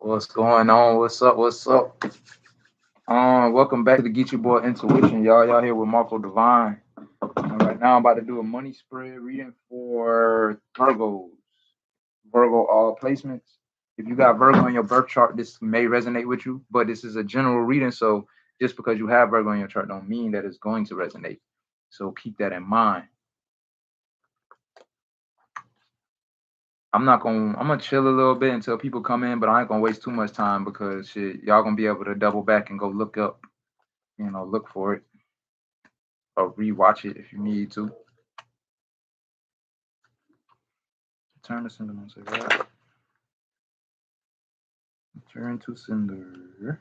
What's going on? What's up? What's up? Welcome back to the Geecheeboyintuition, y'all. Y'all here with Marco Divine. Right now, I'm about to do a money spread reading for Virgos. Virgo all placements. If you got Virgo in your birth chart, this may resonate with you, but this is a general reading. So just because you have Virgo in your chart don't mean that it's going to resonate. So keep that in mind. I'm gonna chill a little bit until people come in, but I ain't gonna waste too much time because shit, y'all gonna be able to double back and go look up, look for it or rewatch it if you need to. Turn to cinder, say that. Turn to cinder.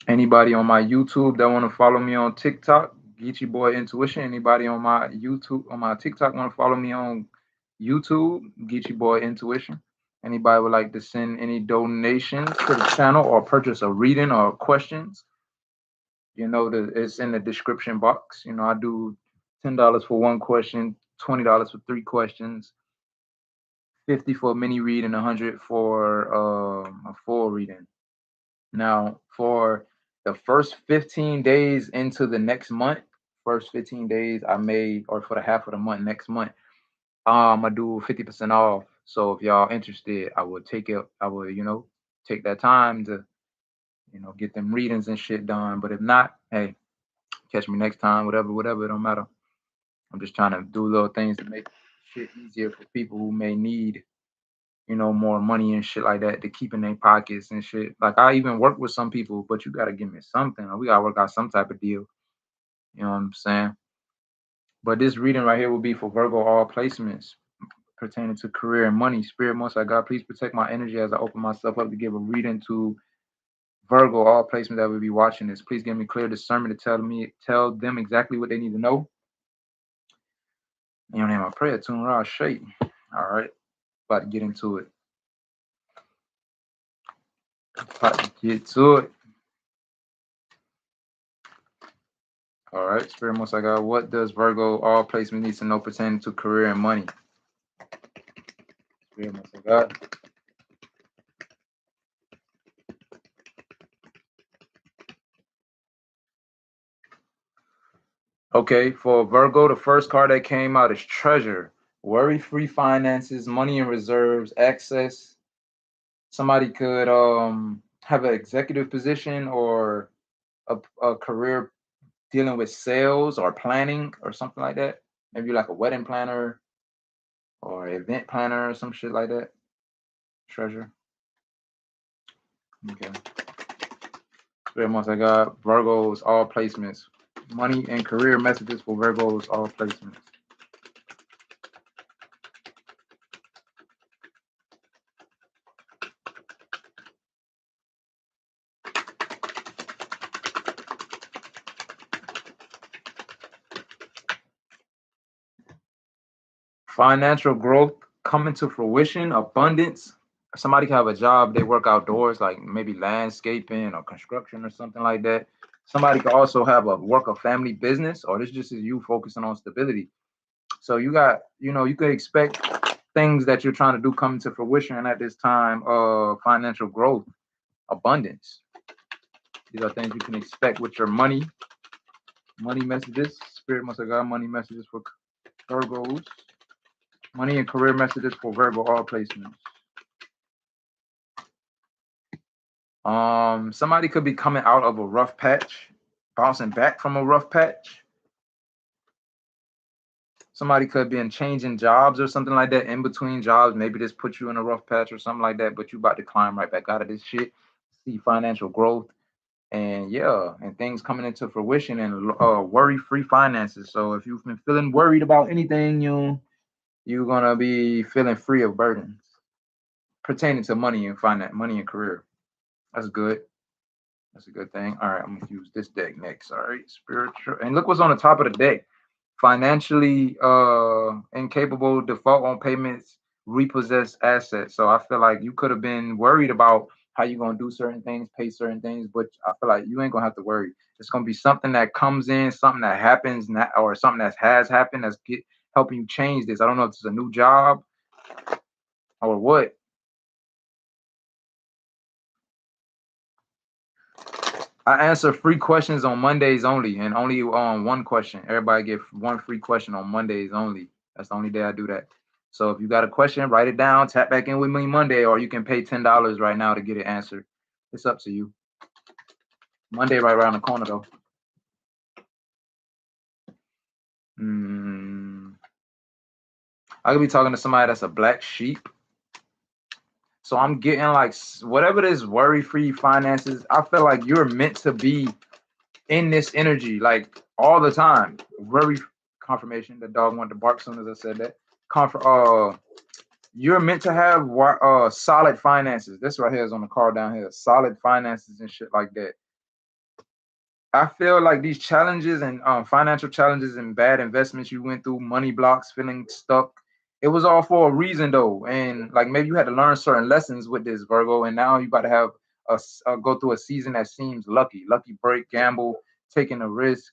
Anybody on my YouTube that want to follow me on TikTok, Geecheeboyintuition. Anybody on my TikTok want to follow me on YouTube, Geecheeboyintuition. Anybody would like to send any donations to the channel or purchase a reading or questions, it's in the description box. I do $10 for one question, $20 for three questions, 50 for a mini read, and 100 for a full reading. Now, for the first 15 days into the next month, first 15 days or for the half of the month next month, I do 50% off. So if y'all interested, I would take it. I would, take that time to, get them readings and shit done. But if not, hey, catch me next time. Whatever. It don't matter. I'm just trying to do little things to make shit easier for people who may need, more money and shit like that to keep in their pockets and shit. Like I even work with some people, but you gotta give me something. We gotta work out some type of deal. You know what I'm saying? But this reading right here will be for Virgo all placements pertaining to career and money. Spirit, most High God, please protect my energy as I open myself up to give a reading to Virgo all placements that will be watching this. Please give me clear discernment to tell them exactly what they need to know. You know, name my prayer, tune raw shape. All right, about to get into it. About to get to it. All right, Spirit Most High God, what does Virgo all placement needs to know pertaining to career and money? Spirit Most High God. Okay, for Virgo, the first card that came out is Treasure. Worry-free finances, money and reserves, access. Somebody could have an executive position or a career dealing with sales or planning or something like that. Maybe like a wedding planner or event planner or some shit like that. Treasure. Okay. Spirit Most High God, Virgos, all placements. Money and career messages for Virgos, all placements. Financial growth coming to fruition, abundance. Somebody can have a job, they work outdoors, like maybe landscaping or construction or something like that. Somebody could also have a work or family business, or this just is you focusing on stability. So you got, you could expect things that you're trying to do coming to fruition at this time of financial growth, abundance. These are things you can expect with your money messages. Spirit Most High God, money messages for Virgos. Money and career messages for Virgo all placements. Somebody could be coming out of a rough patch, bouncing back from a rough patch. Somebody could be in changing jobs or something like that, in between jobs. Maybe this puts you in a rough patch or something like that, but you about to climb right back out of this shit. See financial growth and things coming into fruition and worry-free finances. So if you've been feeling worried about anything, you're gonna be feeling free of burdens pertaining to money and finance, money and career. That's good. That's a good thing. All right, I'm gonna use this deck next. All right, spiritual. And look what's on the top of the deck. Financially incapable, default on payments, repossessed assets. So I feel like you could have been worried about how you're gonna do certain things, pay certain things, but I feel like you ain't gonna have to worry. It's gonna be something that comes in, something that happens, or something that has happened that's helping you change this. I don't know if it's a new job, Or what? I answer free questions on Mondays only, and only on one question. Everybody get one free question on Mondays only. That's the only day I do that. So if you got a question, write it down, tap back in with me Monday, or you can pay $10 right now to get it answered. It's up to you. Monday right around the corner though. I could be talking to somebody that's a black sheep. So I'm getting like whatever this worry-free finances. I feel like you're meant to be in this energy like all the time. Very confirmation. The dog wanted to bark soon as I said that. You're meant to have solid finances. This right here is on the card down here. Solid finances and shit like that. I feel like these challenges and financial challenges and bad investments you went through, money blocks, feeling stuck. It was all for a reason though, and like maybe you had to learn certain lessons with this Virgo, and now you got to have go through a season that seems lucky break, gamble, taking a risk,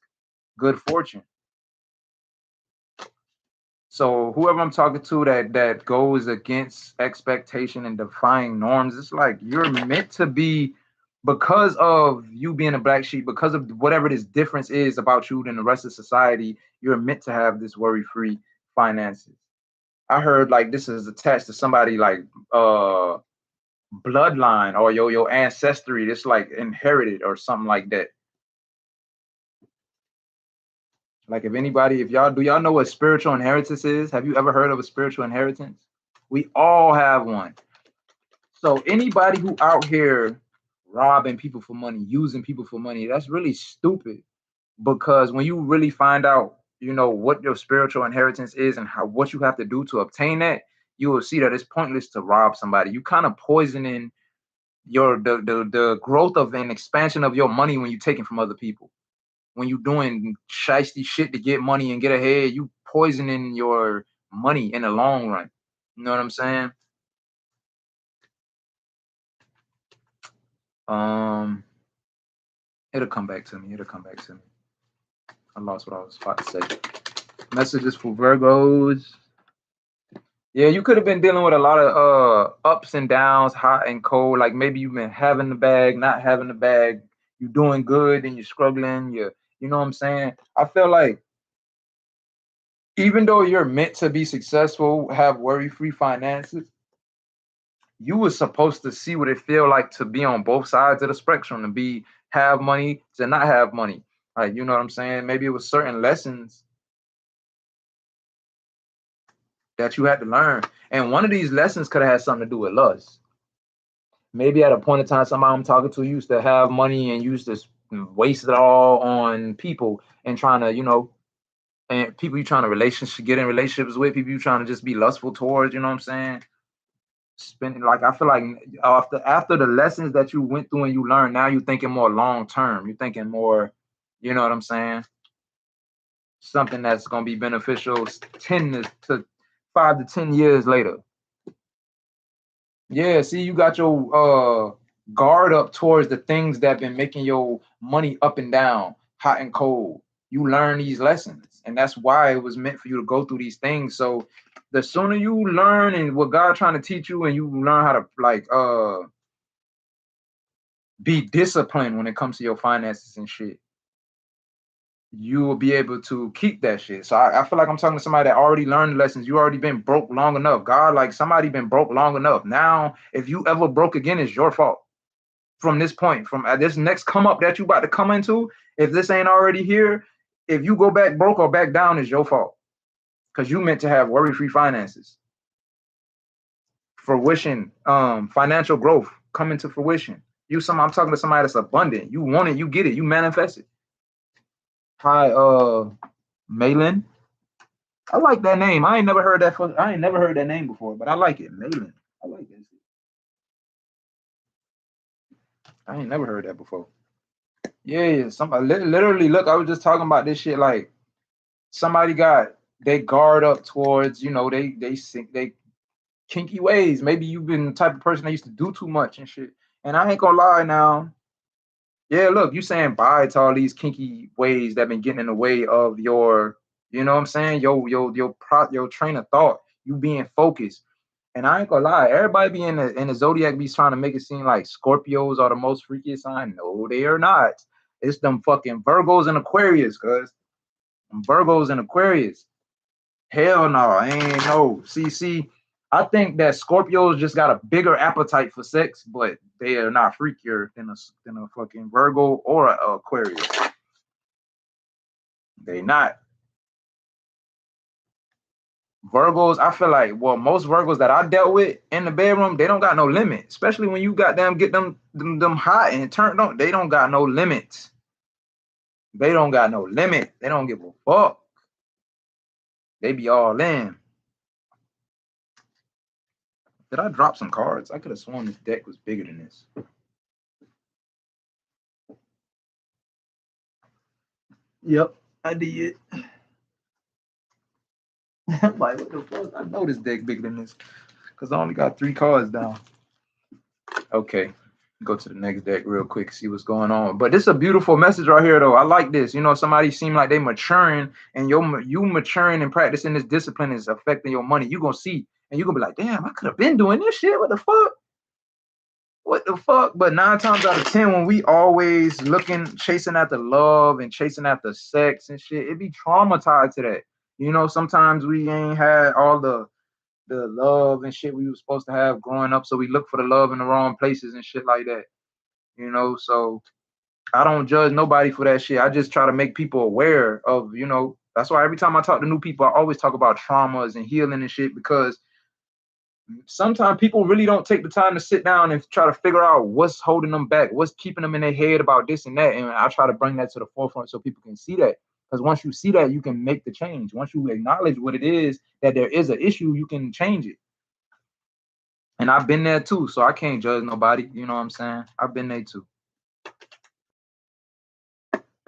good fortune. So whoever I'm talking to that goes against expectation and defying norms, it's like you're meant to be because of you being a black sheep, because of whatever this difference is about you than the rest of society, you're meant to have this worry-free finances. I heard like this is attached to somebody like bloodline or your ancestry. It's like inherited or something like that. Like if y'all know what spiritual inheritance is? Have you ever heard of a spiritual inheritance? We all have one. So anybody who out here robbing people for money, using people for money, that's really stupid. Because when you really find out, what your spiritual inheritance is and what you have to do to obtain that, you will see that it's pointless to rob somebody. You kind of poisoning the growth of and expansion of your money when you take it from other people. When you doing shiesty shit to get money and get ahead, you poisoning your money in the long run. You know what I'm saying? Um, it'll come back to me. It'll come back to me. I lost what I was about to say. Messages for Virgos. Yeah, you could have been dealing with a lot of ups and downs, hot and cold. Like maybe you've been having the bag, not having the bag. You're doing good and you're struggling. You know what I'm saying? I feel like even though you're meant to be successful, have worry-free finances, you were supposed to see what it feel like to be on both sides of the spectrum, to be have money, to not have money. Like, you know what I'm saying? Maybe it was certain lessons that you had to learn. And one of these lessons could have had something to do with lust. Maybe at a point in time, somebody I'm talking to used to have money and used to waste it all on people and trying to, and people you trying to get in relationships with, people you trying to just be lustful towards, you know what I'm saying? Spending like I feel like after the lessons that you went through and you learned, now you're thinking more long term. You're thinking more, you know what I'm saying? Something that's gonna be beneficial 5 to 10 years later. Yeah, see, you got your guard up towards the things that been making your money up and down, hot and cold. You learn these lessons, and that's why it was meant for you to go through these things. So the sooner you learn and what God trying to teach you, and you learn how to like be disciplined when it comes to your finances and shit, you will be able to keep that shit. So I feel like I'm talking to somebody that already learned lessons. You already been broke long enough. God, like somebody been broke long enough. Now, if you ever broke again, it's your fault. From this point, from this next come up that you about to come into, if this ain't already here, if you go back broke or back down, it's your fault. Because you meant to have worry-free finances. Fruition, financial growth coming to fruition. I'm talking to somebody that's abundant. You want it, you get it, you manifest it. Hi, Malin. I like that name. I ain't never heard that name before, but I like it. Malin. I like it. I ain't never heard that before. Yeah, somebody literally look, I was just talking about this shit like somebody got they guard up towards, they kinky ways. Maybe you've been the type of person that used to do too much and shit. And I ain't gonna lie now. Yeah, look, you saying bye to all these kinky ways that been getting in the way of your, you know what I'm saying? Your train of thought, you being focused. And I ain't gonna lie, everybody be in the zodiac be trying to make it seem like Scorpios are the most freakiest sign. No, they are not. It's them fucking Virgos and Aquarius, cuz Virgos and Aquarius. Hell no, I ain't no. See, I think that Scorpios just got a bigger appetite for sex, but they are not freakier than a fucking Virgo or a Aquarius. They not. Virgos, I feel like, well, most Virgos that I dealt with in the bedroom, they don't got no limit. Especially when you got them get them hot and turned on, they don't got no limits. They don't got no limit. They don't give a fuck. They be all in. Did I drop some cards? I could have sworn this deck was bigger than this. Yep, I did. I'm like, what the fuck? I know this deck bigger than this because I only got 3 cards down. Okay, go to the next deck real quick, see what's going on. But this is a beautiful message right here, though. I like this. You know, somebody seem like they maturing, and you maturing and practicing this discipline is affecting your money. You gonna see, and you gonna be like, damn, I could have been doing this shit. What the fuck? What the fuck? But 9 times out of 10, when we always looking, chasing after love and chasing after sex and shit, it be traumatized to that. You know, sometimes we ain't had all the love and shit we were supposed to have growing up, so we look for the love in the wrong places and shit like that. You know, so I don't judge nobody for that shit. I just try to make people aware of, you know, that's why every time I talk to new people, I always talk about traumas and healing and shit, because sometimes people really don't take the time to sit down and try to figure out what's holding them back, what's keeping them in their head about this and that. And I try to bring that to the forefront so people can see that. Because once you see that, you can make the change. Once you acknowledge what it is, that there is an issue, you can change it. And I've been there too, so I can't judge nobody. You know what I'm saying? I've been there too.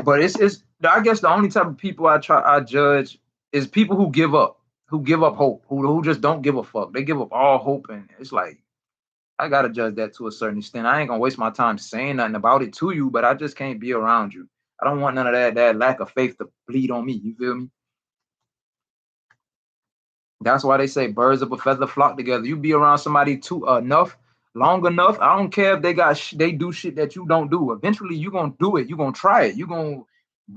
But it's I guess the only type of people I judge is people who give up hope, who just don't give a fuck. They give up all hope, and it's like I gotta judge that to a certain extent. I ain't gonna waste my time saying nothing about it to you, but I just can't be around you. I don't want none of that lack of faith to bleed on me. You feel me? That's why they say birds of a feather flock together. You be around somebody too long enough. I don't care if they do shit that you don't do. Eventually, you gonna do it. You gonna try it. You gonna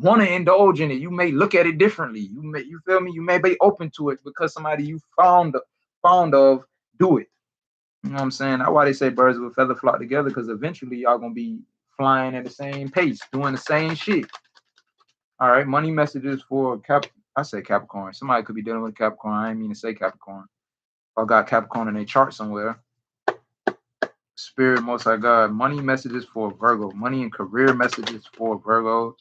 want to indulge in it. You may look at it differently. You feel me? You may be open to it because somebody you fond of do it. You know what I'm saying? That's why they say birds of a feather flock together, because eventually y'all gonna be flying at the same pace, doing the same shit. All right, money messages for I say Capricorn. Somebody could be dealing with Capricorn. I didn't mean to say Capricorn. I got Capricorn in a chart somewhere. Spirit, Most High God. Money messages for Virgo. Money and career messages for Virgos.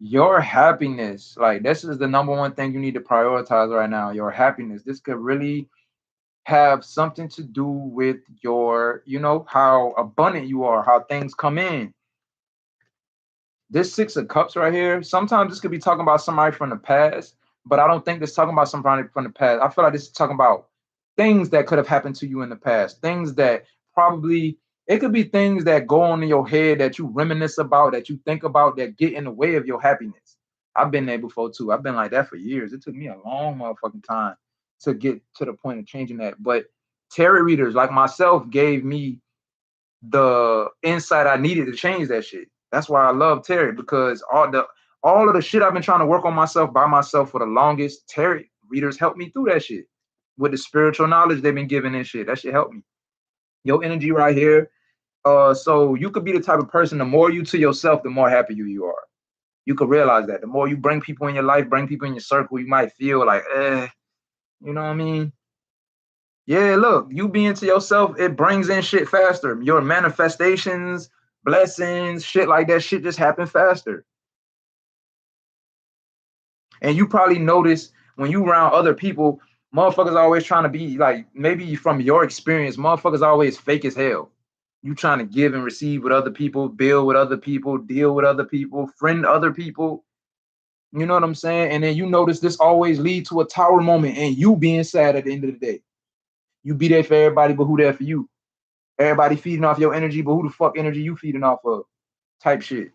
Your happiness. Like, this is the number one thing you need to prioritize right now. Your happiness. This could really have something to do with your, you know, how abundant you are, how things come in. This 6 of Cups right here, sometimes this could be talking about somebody from the past, but I don't think this is talking about somebody from the past. I feel like this is talking about things that could have happened to you in the past, things that probably, it could be things that go on in your head that you reminisce about, that you think about, that get in the way of your happiness. I've been there before too. I've been like that for years. It took me a long motherfucking time to get to the point of changing that. But tarot readers like myself gave me the insight I needed to change that shit. That's why I love tarot, because all of the shit I've been trying to work on myself by myself for the longest, tarot readers helped me through that shit. With the spiritual knowledge they've been giving and shit. That shit helped me. Your energy right here. So you could be the type of person, the more you to yourself, the more happy you are. You could realize that. The more you bring people in your life, bring people in your circle, you might feel like, you know what I mean? Yeah, look, you being to yourself, it brings in shit faster. Your manifestations, blessings, shit like that, shit just happen faster. And you probably notice when you around other people, motherfuckers always trying to be like, maybe from your experience, motherfuckers always fake as hell. You trying to give and receive with other people, build with other people, deal with other people, friend other people. You know what I'm saying? And then you notice this always lead to a tower moment and you being sad at the end of the day. You be there for everybody, but who there for you? Everybody feeding off your energy, but who the fuck energy you feeding off of? Type shit.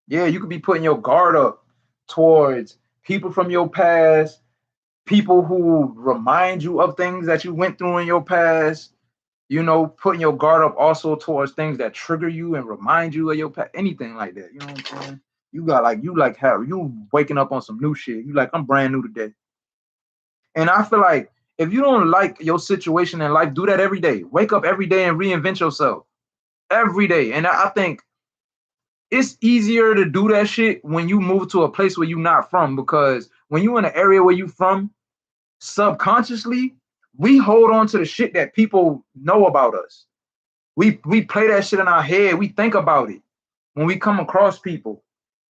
Yeah, you could be putting your guard up towards people from your past, people who remind you of things that you went through in your past, you know, putting your guard up also towards things that trigger you and remind you of your past, anything like that. You know what I'm saying? You got like, you like how you waking up on some new shit. You like, I'm brand new today. And I feel like if you don't like your situation in life, do that every day. Wake up every day and reinvent yourself every day. And I think it's easier to do that shit when you move to a place where you're not from, because when you in an area where you from, subconsciously, we hold on to the shit that people know about us. We play that shit in our head. We think about it when we come across people.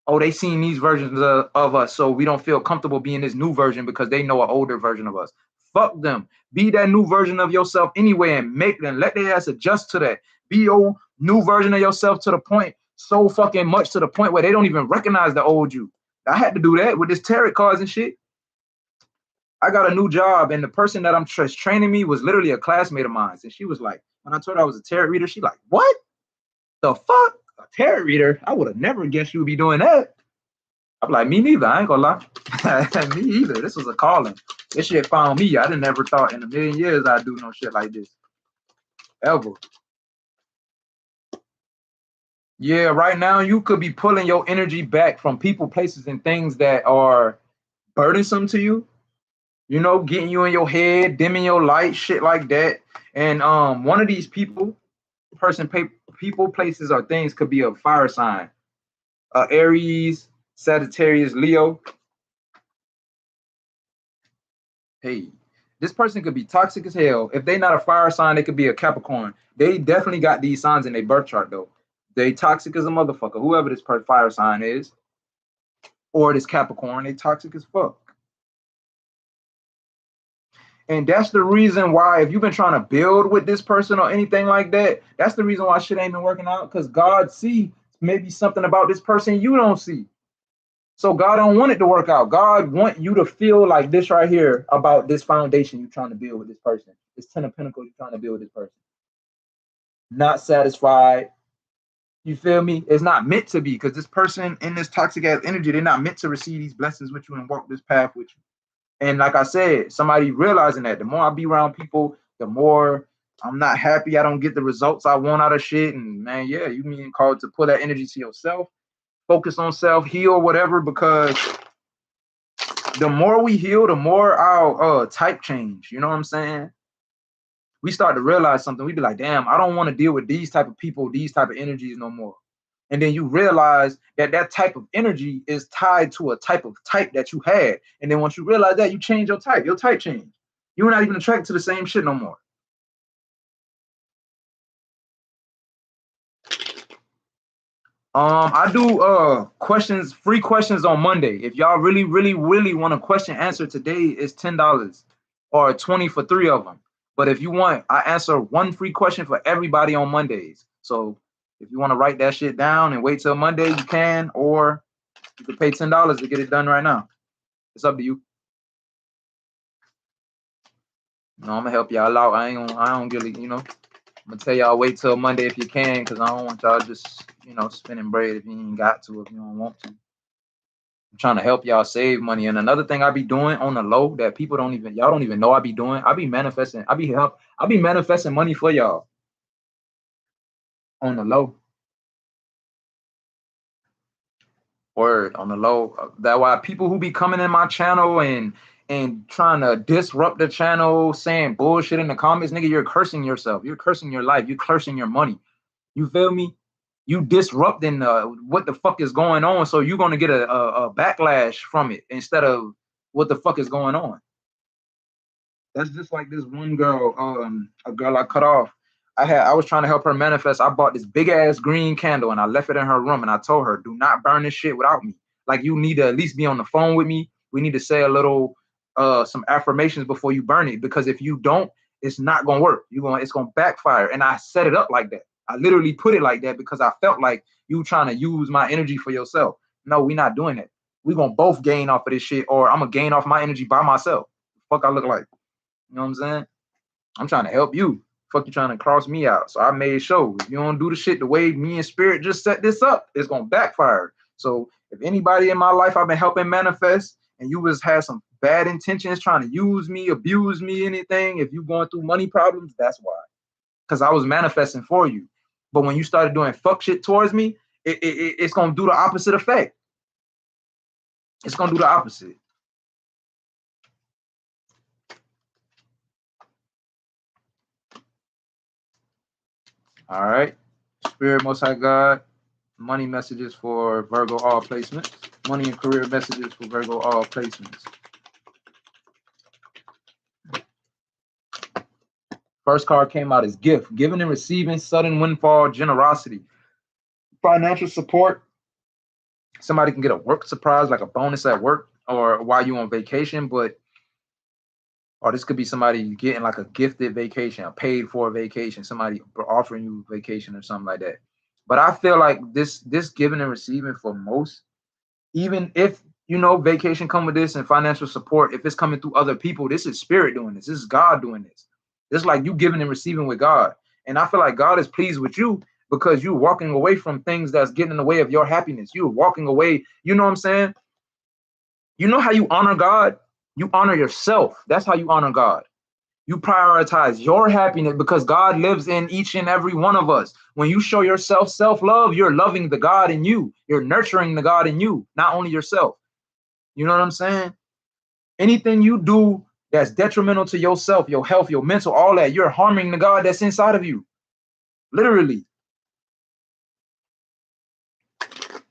Oh, they seen these versions of us, so we don't feel comfortable being this new version because they know an older version of us. Fuck them. Be that new version of yourself anyway, and make them, let their ass adjust to that. Be your new version of yourself to the point, so fucking much to the point where they don't even recognize the old you. I had to do that with this tarot cards and shit. I got a new job, and the person that I'm training me was literally a classmate of mine. And she was like, when I told her I was a tarot reader, she like, what the fuck? A tarot reader? I would have never guessed you would be doing that. I'm like, me neither. I ain't gonna lie. Me either. This was a calling. This shit found me. I didn't never thought in a million years I'd do no shit like this. Ever. Yeah, right now you could be pulling your energy back from people, places, and things that are burdensome to you. You know, getting you in your head, dimming your light, shit like that. And one of these people, people, places, or things could be a fire sign. Aries, Sagittarius, Leo. Hey, this person could be toxic as hell. If they not a fire sign, they could be a Capricorn. They definitely got these signs in their birth chart though. They toxic as a motherfucker. Whoever this fire sign is, or this Capricorn, they toxic as fuck. And that's the reason why, if you've been trying to build with this person or anything like that, that's the reason why shit ain't been working out, because God see maybe something about this person you don't see. So God don't want it to work out. God want you to feel like this right here about this foundation you're trying to build with this person. This 10 of Pentacles you're trying to build with this person. Not satisfied. You feel me? It's not meant to be, because this person in this toxic ass energy, they're not meant to receive these blessings with you and walk this path with you. And like I said, somebody realizing that the more I be around people, the more I'm not happy. I don't get the results I want out of shit. And man, yeah, you mean called to put that energy to yourself, focus on self, heal, whatever, because the more we heal, the more our type change. You know what I'm saying? We start to realize something. We be like, damn, I don't want to deal with these type of people, these type of energies no more. And then you realize that that type of energy is tied to a type that you had. And then once you realize that, you change your type change. You're not even attracted to the same shit no more. I do questions, free questions on Monday. If y'all really want a question answered today, it's $10 or 20 for 3 of them. But if you want, I answer one free question for everybody on Mondays. So if you want to write that shit down and wait till Monday, you can, or you can pay $10 to get it done right now. It's up to you. No, I'm gonna help y'all out. I don't really, you know, I'm gonna tell y'all wait till Monday if you can, because I don't want y'all just, you know, spinning bread if you ain't got to, if you don't want to. I'm trying to help y'all save money. And another thing I be doing on the low that people don't even, y'all don't even know I be doing, I be manifesting, I be manifesting money for y'all on the low. Word, on the low. That's why people who be coming in my channel and trying to disrupt the channel, saying bullshit in the comments, nigga, you're cursing yourself. You're cursing your life. You're cursing your money. You feel me? You disrupting what the fuck is going on. So you're going to get a backlash from it instead of what the fuck is going on. That's just like this one girl, a girl I cut off. I was trying to help her manifest. I bought this big ass green candle and I left it in her room and I told her, do not burn this shit without me. Like, you need to at least be on the phone with me. We need to say a little some affirmations before you burn it, because if you don't, it's not gonna work. It's gonna backfire. And I set it up like that. I literally put it like that because I felt like you trying to use my energy for yourself. No, we're not doing that. We're gonna both gain off of this shit, or I'm gonna gain off my energy by myself. Fuck I look like. You know what I'm saying? I'm trying to help you. Fuck you trying to cross me out. So I made sure if you don't do the shit the way me and Spirit just set this up, it's gonna backfire. So if anybody in my life I've been helping manifest and you had some bad intentions, trying to use me, abuse me, anything, if you going through money problems, that's why. Because I was manifesting for you. But when you started doing fuck shit towards me, it's gonna do the opposite effect. It's gonna do the opposite. All right. Spirit, Most High God, money messages for Virgo all placements. Money and career messages for Virgo all placements. First card came out as gift, giving and receiving, sudden windfall, generosity, financial support. Somebody can get a work surprise, like a bonus at work or while you're on vacation, or this could be somebody getting like a gifted vacation, a paid for vacation, somebody offering you vacation or something like that. But I feel like this giving and receiving for most, even if vacation come with this and financial support, if it's coming through other people, this is spirit doing this. This is God doing this. It's like you giving and receiving with God. And I feel like God is pleased with you because you're walking away from things that's getting in the way of your happiness. You're walking away. You know what I'm saying? You know how you honor God? You honor yourself. That's how you honor God. You prioritize your happiness because God lives in each and every one of us. When you show yourself self-love, you're loving the God in you. You're nurturing the God in you, not only yourself. You know what I'm saying? Anything you do that's detrimental to yourself, your health, your mental, all that, you're harming the God that's inside of you. Literally.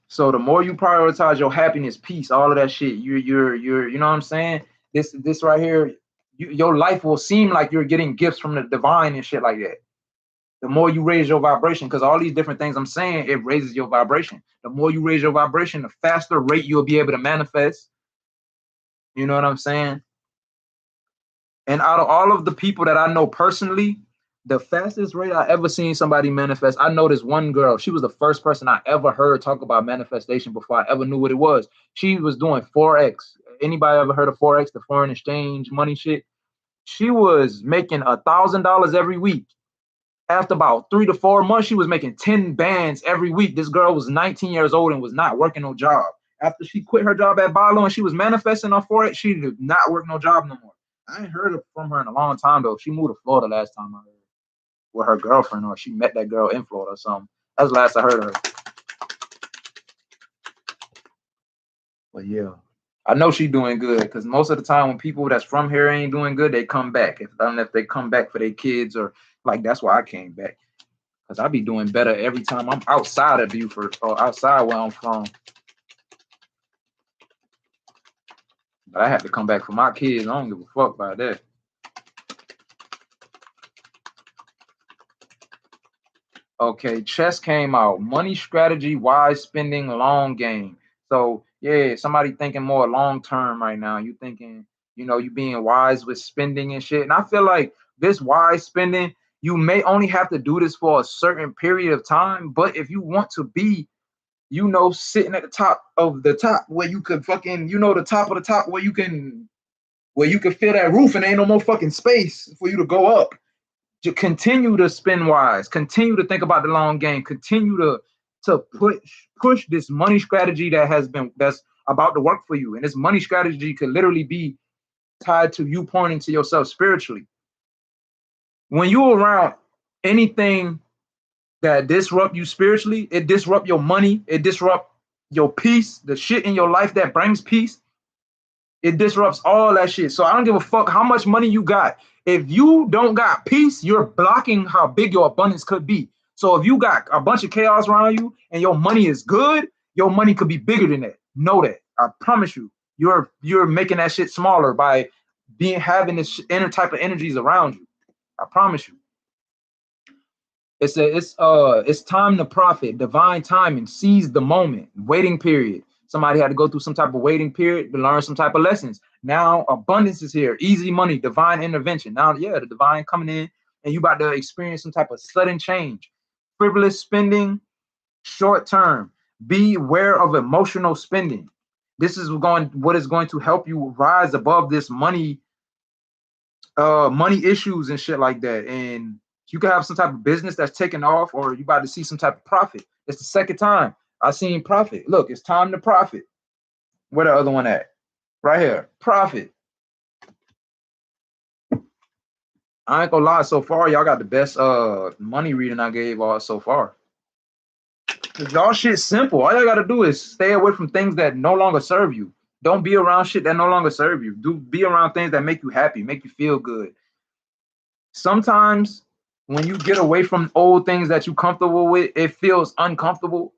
So the more you prioritize your happiness, peace, all of that shit, you're you know what I'm saying? This right here, your life will seem like you're getting gifts from the divine and shit like that. The more you raise your vibration, because all these different things I'm saying, it raises your vibration. The more you raise your vibration, the faster rate you'll be able to manifest. You know what I'm saying? And out of all of the people that I know personally, the fastest rate I ever seen somebody manifest, I know this one girl. She was the first person I ever heard talk about manifestation before I ever knew what it was. She was doing Forex. Anybody ever heard of Forex, the foreign exchange money shit? She was making $1,000 every week. After about 3 to 4 months, she was making 10 bands every week. This girl was 19 years old and was not working no job. After she quit her job at Bilo and she was manifesting on Forex, she did not work no job no more. I ain't heard from her in a long time though. She moved to Florida last time I heard with her girlfriend, or she met that girl in Florida or something. That's the last I heard of her. But yeah, I know she's doing good because most of the time when people that's from here ain't doing good, they come back. If they come back for their kids or like, that's why I came back. Because I be doing better every time I'm outside of Beaufort or outside where I'm from. But I had to come back for my kids. I don't give a fuck about that. Okay, chess came out. Money strategy, wise spending, long game. So yeah, somebody thinking more long term right now. You thinking, you being wise with spending and shit. And I feel like this wise spending, you may only have to do this for a certain period of time. But if you want to be, sitting at the top of the top where you could fucking, the top of the top where you can feel that roof and ain't no more fucking space for you to go up. To continue to spend wise, continue to think about the long game, continue to push this money strategy that's about to work for you. And this money strategy could literally be tied to you pointing to yourself spiritually. When you're around anything that disrupt you spiritually, it disrupt your money, it disrupt your peace, the shit in your life that brings peace. It disrupts all that shit. So I don't give a fuck how much money you got. If you don't got peace, you're blocking how big your abundance could be. So if you got a bunch of chaos around you and your money is good, your money could be bigger than that. Know that. I promise you. You're making that shit smaller by having this inner type of energies around you. I promise you. It's time to profit, divine timing, seize the moment, waiting period. Somebody had to go through some type of waiting period to learn some type of lessons. Now abundance is here, easy money, divine intervention. Now, yeah, the divine coming in and you about to experience some type of sudden change. Frivolous spending, short term. Be aware of emotional spending. This is what is going to help you rise above this money issues and shit like that. And you can have some type of business that's taking off, or you about to see some type of profit. It's the second time I seen profit. Look, it's time to profit. Where the other one at? Right here. Profit. I ain't gonna lie, so far, y'all got the best money reading I gave all so far. Y'all shit simple. All y'all gotta do is stay away from things that no longer serve you. Don't be around shit that no longer serve you. Be around things that make you happy, make you feel good. Sometimes when you get away from old things that you're comfortable with, it feels uncomfortable,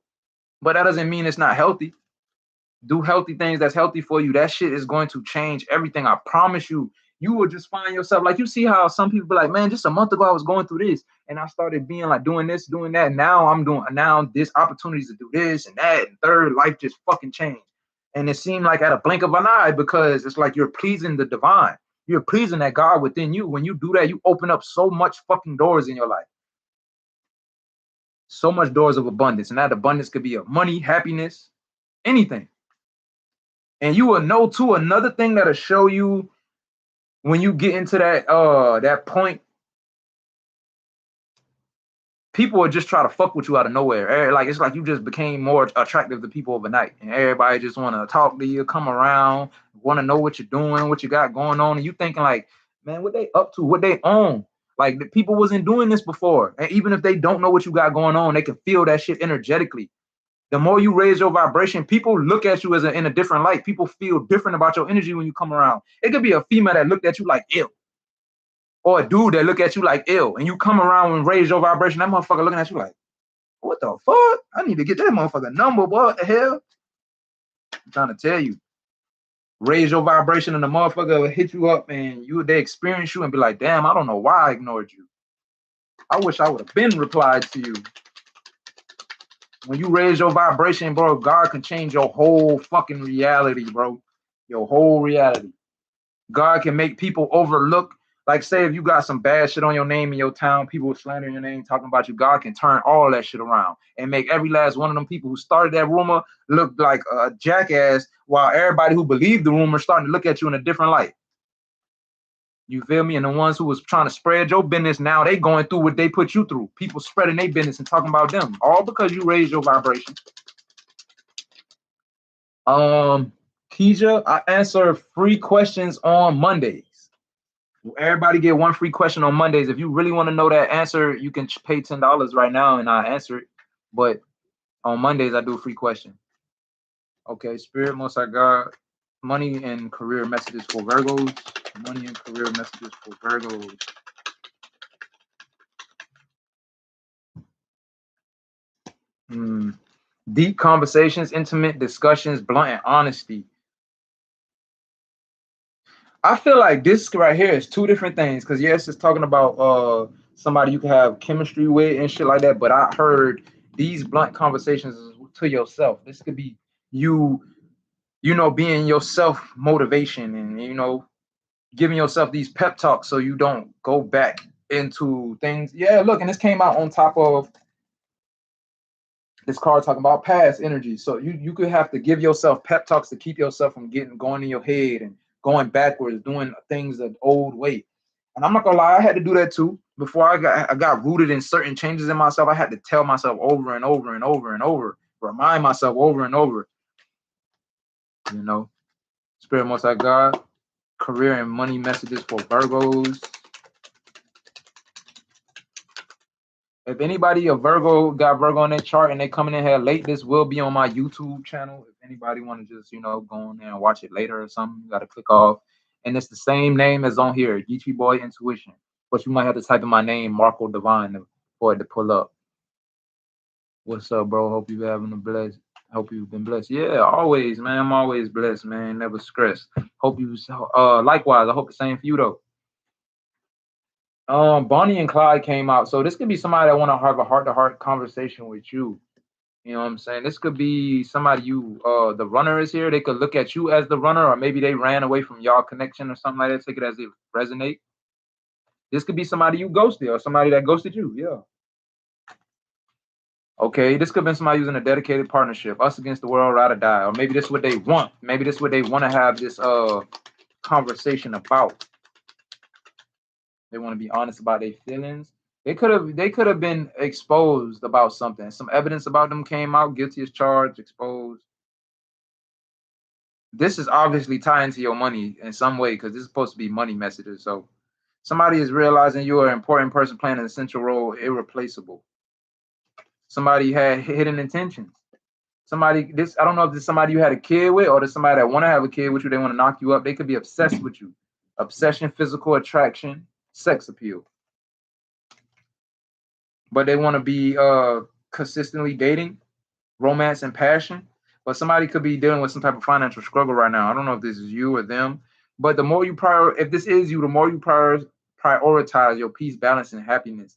but that doesn't mean it's not healthy. Do healthy things that's healthy for you. That shit is going to change everything. I promise you. You will just find yourself like, you see how some people be like, man, just a month ago I was going through this and I started being like doing this, doing that. Now this opportunities to do this and that and third. Life just fucking changed. And it seemed like at a blink of an eye, because it's like you're pleasing the divine. You're pleasing that God within you. When you do that, you open up so much fucking doors in your life. So much doors of abundance. And that abundance could be of money, happiness, anything. And you will know too, another thing that'll show you when you get into that point, people will just try to fuck with you out of nowhere. Like it's like you just became more attractive to people overnight, and everybody just want to talk to you, come around, want to know what you're doing, what you got going on, and you thinking like, man, what they up to, what they own. Like the people wasn't doing this before, and even if they don't know what you got going on, they can feel that shit energetically. The more you raise your vibration, people look at you in a different light. People feel different about your energy when you come around. It could be a female that looked at you like ill, or a dude that look at you like ill, and you come around and raise your vibration. That motherfucker looking at you like, what the fuck? I need to get that motherfucker number. What the hell? I'm trying to tell you. Raise your vibration and the motherfucker will hit you up and they experience you and be like, damn, I don't know why I ignored you. I wish I would have been replied to you. When you raise your vibration, bro, God can change your whole fucking reality, bro. Your whole reality. God can make people overlook. Like, say if you got some bad shit on your name in your town, people slandering your name, talking about you, God can turn all that shit around and make every last one of them people who started that rumor look like a jackass, while everybody who believed the rumor starting to look at you in a different light. You feel me? And the ones who was trying to spread your business, now they going through what they put you through. People spreading their business and talking about them, all because you raised your vibration. Keisha, I answer free questions on Mondays. Everybody get one free question on Mondays. If you really want to know that answer, you can pay $10 right now and I answer it. But on Mondays, I do a free question. Okay, Spirit, Most High God, money and career messages for Virgos. Money and career messages for Virgos. Deep conversations, intimate discussions, blunt honesty. I feel like this right here is two different things. Because yes, it's talking about somebody you can have chemistry with and shit like that. But I heard these blunt conversations to yourself. This could be you, being yourself motivation and giving yourself these pep talks so you don't go back into things. Yeah, look, and this came out on top of this card talking about past energy. So you could have to give yourself pep talks to keep yourself from going in your head and going backwards, doing things the old way. And I'm not gonna lie, I had to do that too. Before I got rooted in certain changes in myself, I had to tell myself over and over and over and over, remind myself over and over. Spirit, Most High God, career and money messages for Virgos. If anybody got Virgo on their chart and they coming in here late, this will be on my YouTube channel. If anybody want to just, go in there and watch it later or something, you got to click off. And it's the same name as on here, Geecheeboyintuition. But you might have to type in my name, Marco Divine, for it to pull up. What's up, bro? Hope you've been blessed. Yeah, always, man. I'm always blessed, man. Never stressed. Hope you, likewise, I hope the same for you, though. Bonnie and Clyde came out. So this could be somebody that want to have a heart-to-heart conversation with you. You know what I'm saying? This could be somebody the runner is here. They could look at you as the runner, or maybe they ran away from y'all connection or something like that. Take it as it resonate. This could be somebody you ghosted or somebody that ghosted you. Yeah. Okay, this could have been somebody using a dedicated partnership, us against the world, ride or die. Or maybe this is what they want. Maybe this is what they want to have this conversation about. They want to be honest about their feelings. They could have been exposed about something. Some evidence about them came out, guilty as charged, exposed. This is obviously tied into your money in some way because this is supposed to be money messages. So Somebody is realizing you're an important person playing an essential role, irreplaceable. Somebody had hidden intentions. Somebody, this, I don't know if this is somebody you had a kid with or this somebody that want to have a kid with you, they want to knock you up. They could be obsessed with you. Obsession, physical attraction, sex appeal. But they want to be consistently dating, romance and passion. But somebody could be dealing with some type of financial struggle right now. I don't know if this is you or them. But the more you if this is you, the more you prioritize your peace, balance, and happiness.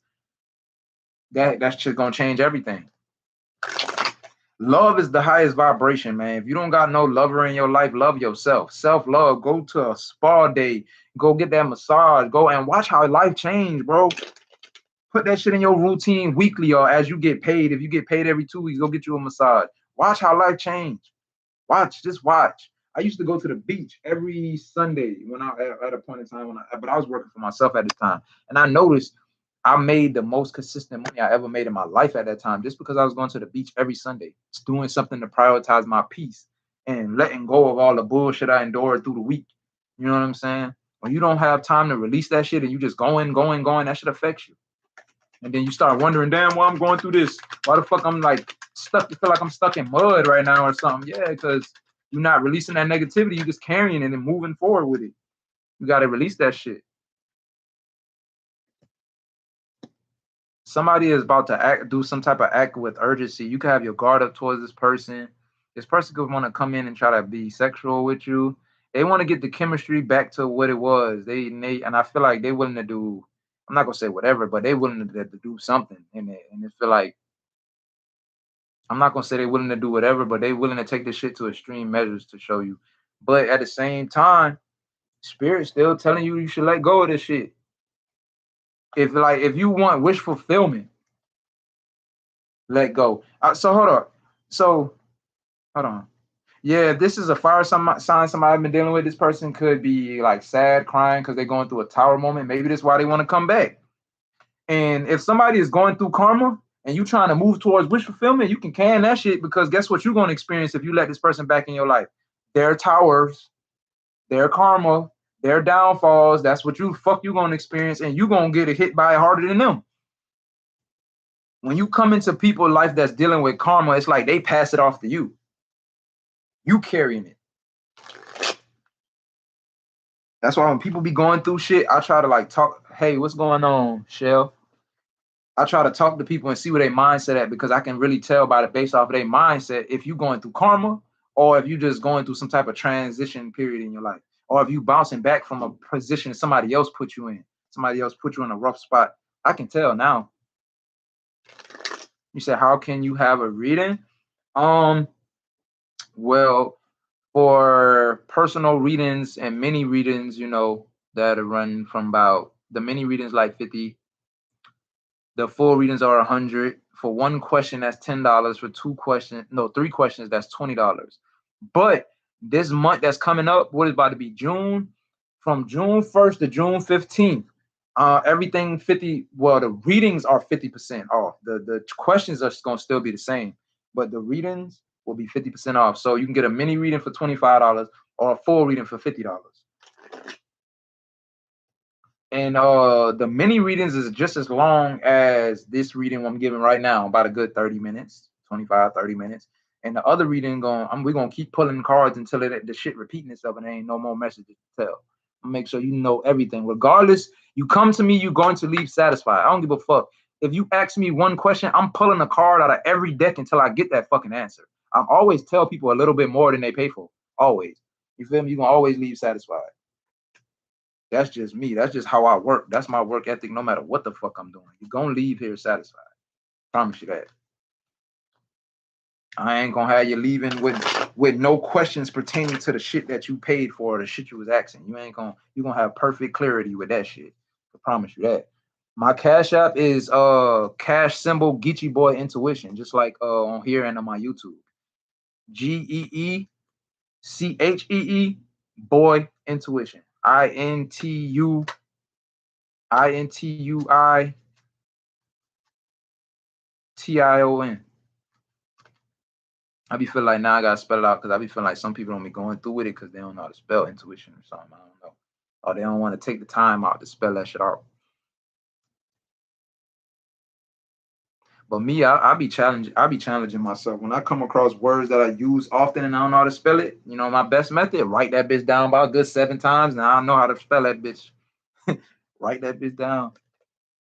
That's just gonna change everything. Love is the highest vibration, man. If you don't got no lover in your life, love yourself. Self-love. Go to a spa day. Go get that massage. Go and watch how life change, bro. Put that shit in your routine weekly or as you get paid. If you get paid every 2 weeks, go get you a massage. Watch how life change. Watch, just watch. I used to go to the beach every Sunday when I at a point in time but I was working for myself at the time, and I noticed I made the most consistent money I ever made in my life at that time, just because I was going to the beach every Sunday, just doing something to prioritize my peace and letting go of all the bullshit I endured through the week. You know what I'm saying? When you don't have time to release that shit and you just going, that shit affects you. And then you start wondering, damn, why I'm going through this? Why the fuck I'm like stuck? You feel like I'm stuck in mud right now or something? Yeah, because you're not releasing that negativity. You're just carrying it and moving forward with it. You got to release that shit. Somebody is about to do some type of act with urgency. You can have your guard up towards this person. This person could want to come in and try to be sexual with you. They want to get the chemistry back to what it was. And I feel like they're willing to do. I'm not gonna say whatever, but they're willing to do something in it. And it feel like I'm not gonna say they're willing to do whatever, but they're willing to take this shit to extreme measures to show you. But at the same time, spirit's still telling you should let go of this shit. If you want wish fulfillment, let go. So hold on. So hold on. Yeah, this is a fire sign somebody I've been dealing with. This person could be like sad, crying because they're going through a tower moment. Maybe that's why they want to come back. And if somebody is going through karma and you trying to move towards wish fulfillment, you can that shit, because guess what you're going to experience if you let this person back in your life? Their towers, their karma, their downfalls. That's what you going to experience, and you going to get hit by it harder than them. When you come into people's life that's dealing with karma, it's like they pass it off to you. You carrying it. That's why when people be going through shit, I try to like talk, hey, what's going on, Shell? I try to talk to people and see where their mindset at, because I can really tell by the based off of their mindset if you going through karma or if you just going through some type of transition period in your life, or if you bouncing back from a position somebody else put you in. Somebody else put you in a rough spot. I can tell now. You said, how can you have a reading? Well, for personal readings and mini readings, that are running from about the mini readings like 50. The full readings are 100. For one question, that's $10. For three questions, that's $20. But this month that's coming up, what is about to be June, from June 1st to June 15th, everything 50. Well, the readings are 50% off. The questions are going to still be the same, but the readings will be 50% off. So you can get a mini reading for $25 or a full reading for $50. And the mini readings is just as long as this reading I'm giving right now, about a good 30 minutes, 25, 30 minutes. And the other reading we're gonna keep pulling cards until the shit repeating itself and there ain't no more messages to tell. I'll make sure you know everything. Regardless, you come to me, you're going to leave satisfied. I don't give a fuck. If you ask me one question, I'm pulling a card out of every deck until I get that fucking answer. I'm always tell people a little bit more than they pay for. Always. You feel me? You're gonna always leave satisfied. That's just me. That's just how I work. That's my work ethic, no matter what the fuck I'm doing. You're gonna leave here satisfied. Promise you that. I ain't gonna have you leaving with no questions pertaining to the shit that you paid for, or the shit you was asking. You're gonna have perfect clarity with that shit. I promise you that. My cash app is cash symbol Geecheeboyintuition, just like on here and on my YouTube. GeeChee boy intuition. INTUITION. I be feeling like now I gotta spell it out, because I be feeling like some people don't be going through with it because they don't know how to spell intuition or something. I don't know. or they don't want to take the time out to spell that shit out. But me, I be challenging myself when I come across words that I use often and I don't know how to spell it. You know, my best method: write that bitch down about a good 7 times, and I know how to spell that bitch. Write that bitch down,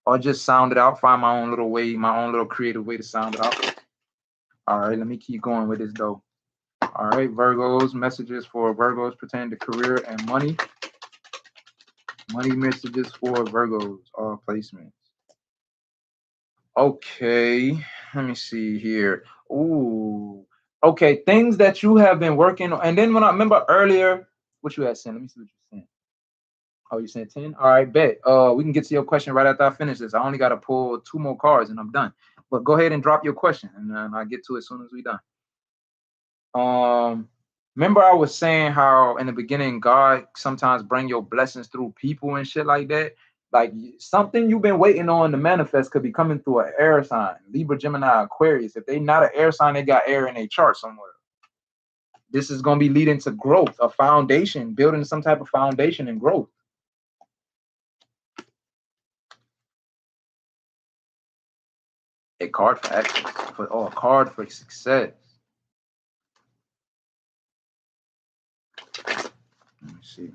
or just sound it out. Find my own little way, my own little creative way to sound it out. All right, let me keep going with this though. All right, Virgos, messages for Virgos pertaining to career and money. Money messages for Virgos, all placements. Okay, let me see here. Ooh, okay, things that you have been working on. And then when I remember earlier, what you had sent, let me see what you sent. Oh, you sent 10? All right, bet. We can get to your question right after I finish this. I only got to pull 2 more cards and I'm done. But go ahead and drop your question and I'll get to it as soon as we're done. Remember I was saying how in the beginning God sometimes bring your blessings through people and shit like that. Like something you've been waiting on to manifest could be coming through an air sign, Libra, Gemini, Aquarius. If they not an air sign, they got air in a chart somewhere. This is going to be leading to growth, a foundation, building some type of foundation and growth. A card for action, a card for success. Let me see.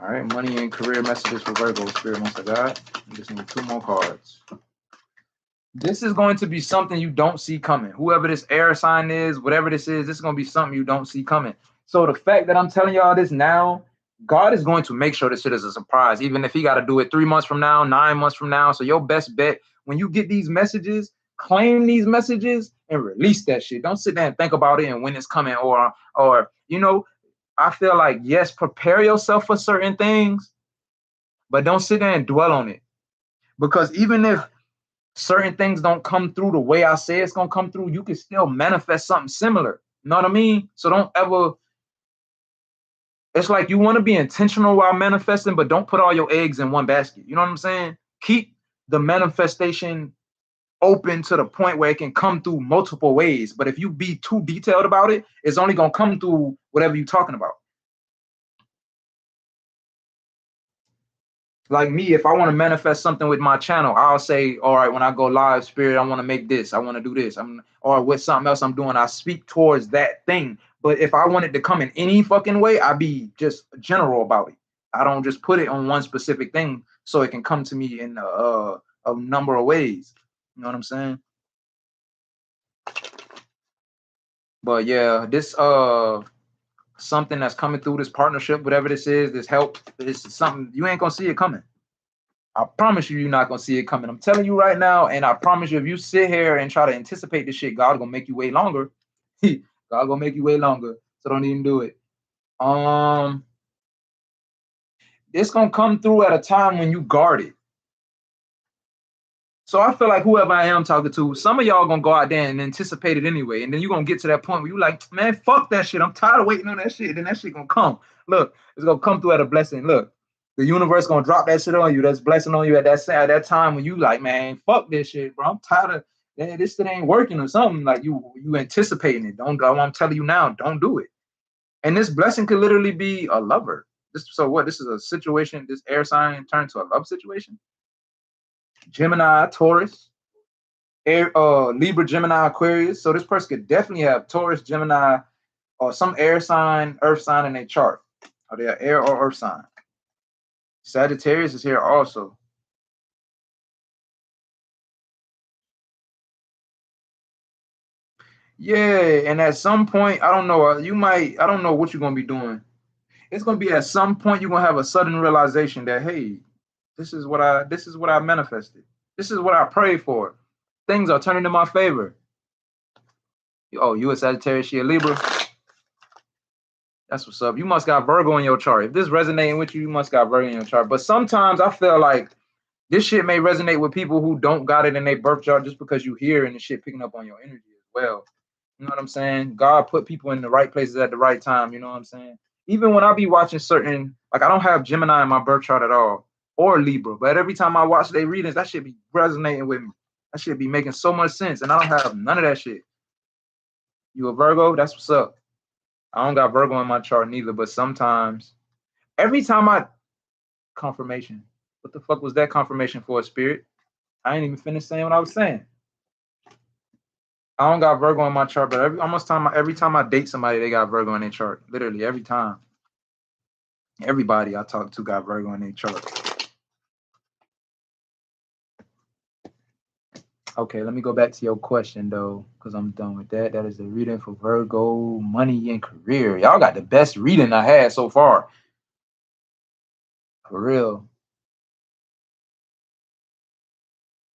All right, money and career messages for Virgo, Spirit, Most of God. I just need 2 more cards. This is going to be something you don't see coming. Whoever this air sign is, whatever this is going to be something you don't see coming. So the fact that I'm telling y'all this now, God is going to make sure this shit is a surprise, even if he got to do it 3 months from now, 9 months from now. So your best bet, when you get these messages, claim these messages and release that shit. Don't sit there and think about it and when it's coming or you know, I feel like, yes, prepare yourself for certain things, but don't sit there and dwell on it. Because even if certain things don't come through the way I say it's gonna come through, you can still manifest something similar. You know what I mean? So don't ever, it's like you want to be intentional while manifesting, but don't put all your eggs in one basket. You know what I'm saying? Keep the manifestation open to the point where it can come through multiple ways. But if you be too detailed about it, it's only gonna come through whatever you're talking about. Like me, if I want to manifest something with my channel, I'll say, all right, when I go live, Spirit, I want to make this, I want to do this, or with something else I'm doing, I speak towards that thing. But if I want it to come in any fucking way, I be just general about it. I don't just put it on one specific thing so it can come to me in a number of ways. You know what I'm saying? But yeah, this something that's coming through this partnership, whatever this is, this help, this is something you ain't gonna see it coming. I promise you, you're not gonna see it coming. I'm telling you right now, and I promise you, if you sit here and try to anticipate this shit, God gonna make you wait longer. God gonna make you wait longer. So don't even do it. It's gonna come through at a time when you guard it. So I feel like whoever I am talking to, some of y'all gonna go out there and anticipate it anyway, and then you're gonna get to that point where you like, man, fuck that shit. I'm tired of waiting on that shit. Then that shit gonna come. Look, it's gonna come through at a blessing. Look, the universe gonna drop that shit on you. That's blessing on you at that time when you like, man, fuck this shit, bro. I'm tired of this shit ain't working or something. Like you anticipating it. Don't go. I'm telling you now, don't do it. And this blessing could literally be a lover. So what? This is a situation. This air sign turned to a love situation. Gemini, Taurus, air, Libra, Gemini, Aquarius. So this person could definitely have Taurus, Gemini, or some air sign, earth sign in their chart. Or they are air or earth sign. Sagittarius is here also. Yeah, and at some point, I don't know, I don't know what you're gonna be doing. It's gonna be at some point you're gonna have a sudden realization that, hey, this is what I manifested. This is what I prayed for. Things are turning in my favor. Oh, you a Sagittarius, she a Libra. That's what's up. You must got Virgo in your chart. If this resonating with you, you must got Virgo in your chart. But sometimes I feel like this shit may resonate with people who don't got it in their birth chart just because you hear and the shit picking up on your energy as well. You know what I'm saying? God put people in the right places at the right time. You know what I'm saying? Even when I be watching certain, like I don't have Gemini in my birth chart at all or Libra, but every time I watch their readings, that shit be resonating with me. That shit be making so much sense. And I don't have none of that shit. You a Virgo? That's what's up. I don't got Virgo in my chart neither, but sometimes, every time confirmation. What the fuck was that confirmation for, Spirit? I ain't even finished saying what I was saying. I don't got Virgo in my chart, but every time I date somebody, they got Virgo in their chart. Literally every time. Everybody I talk to got Virgo in their chart. Okay, let me go back to your question though, because I'm done with that. That is the reading for Virgo, money and career. Y'all got the best reading I had so far. For real.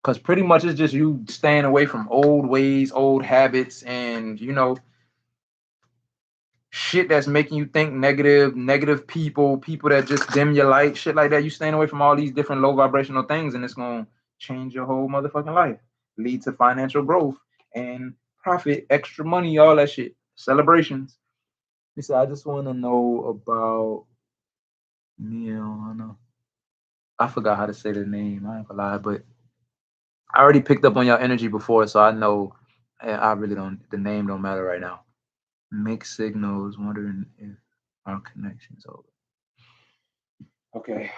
Because pretty much it's just you staying away from old ways, old habits, and shit that's making you think negative people that just dim your light, shit like that. You staying away from all these different low vibrational things, and it's gonna change your whole motherfucking life. Lead to financial growth and profit, extra money, all that shit. Celebrations. Listen, I just want to know about Miana. I forgot how to say the name. I ain't gonna lie, but I already picked up on your energy before, so I know. I really don't. The name don't matter right now. Mixed signals. Wondering if our connection's over. Okay.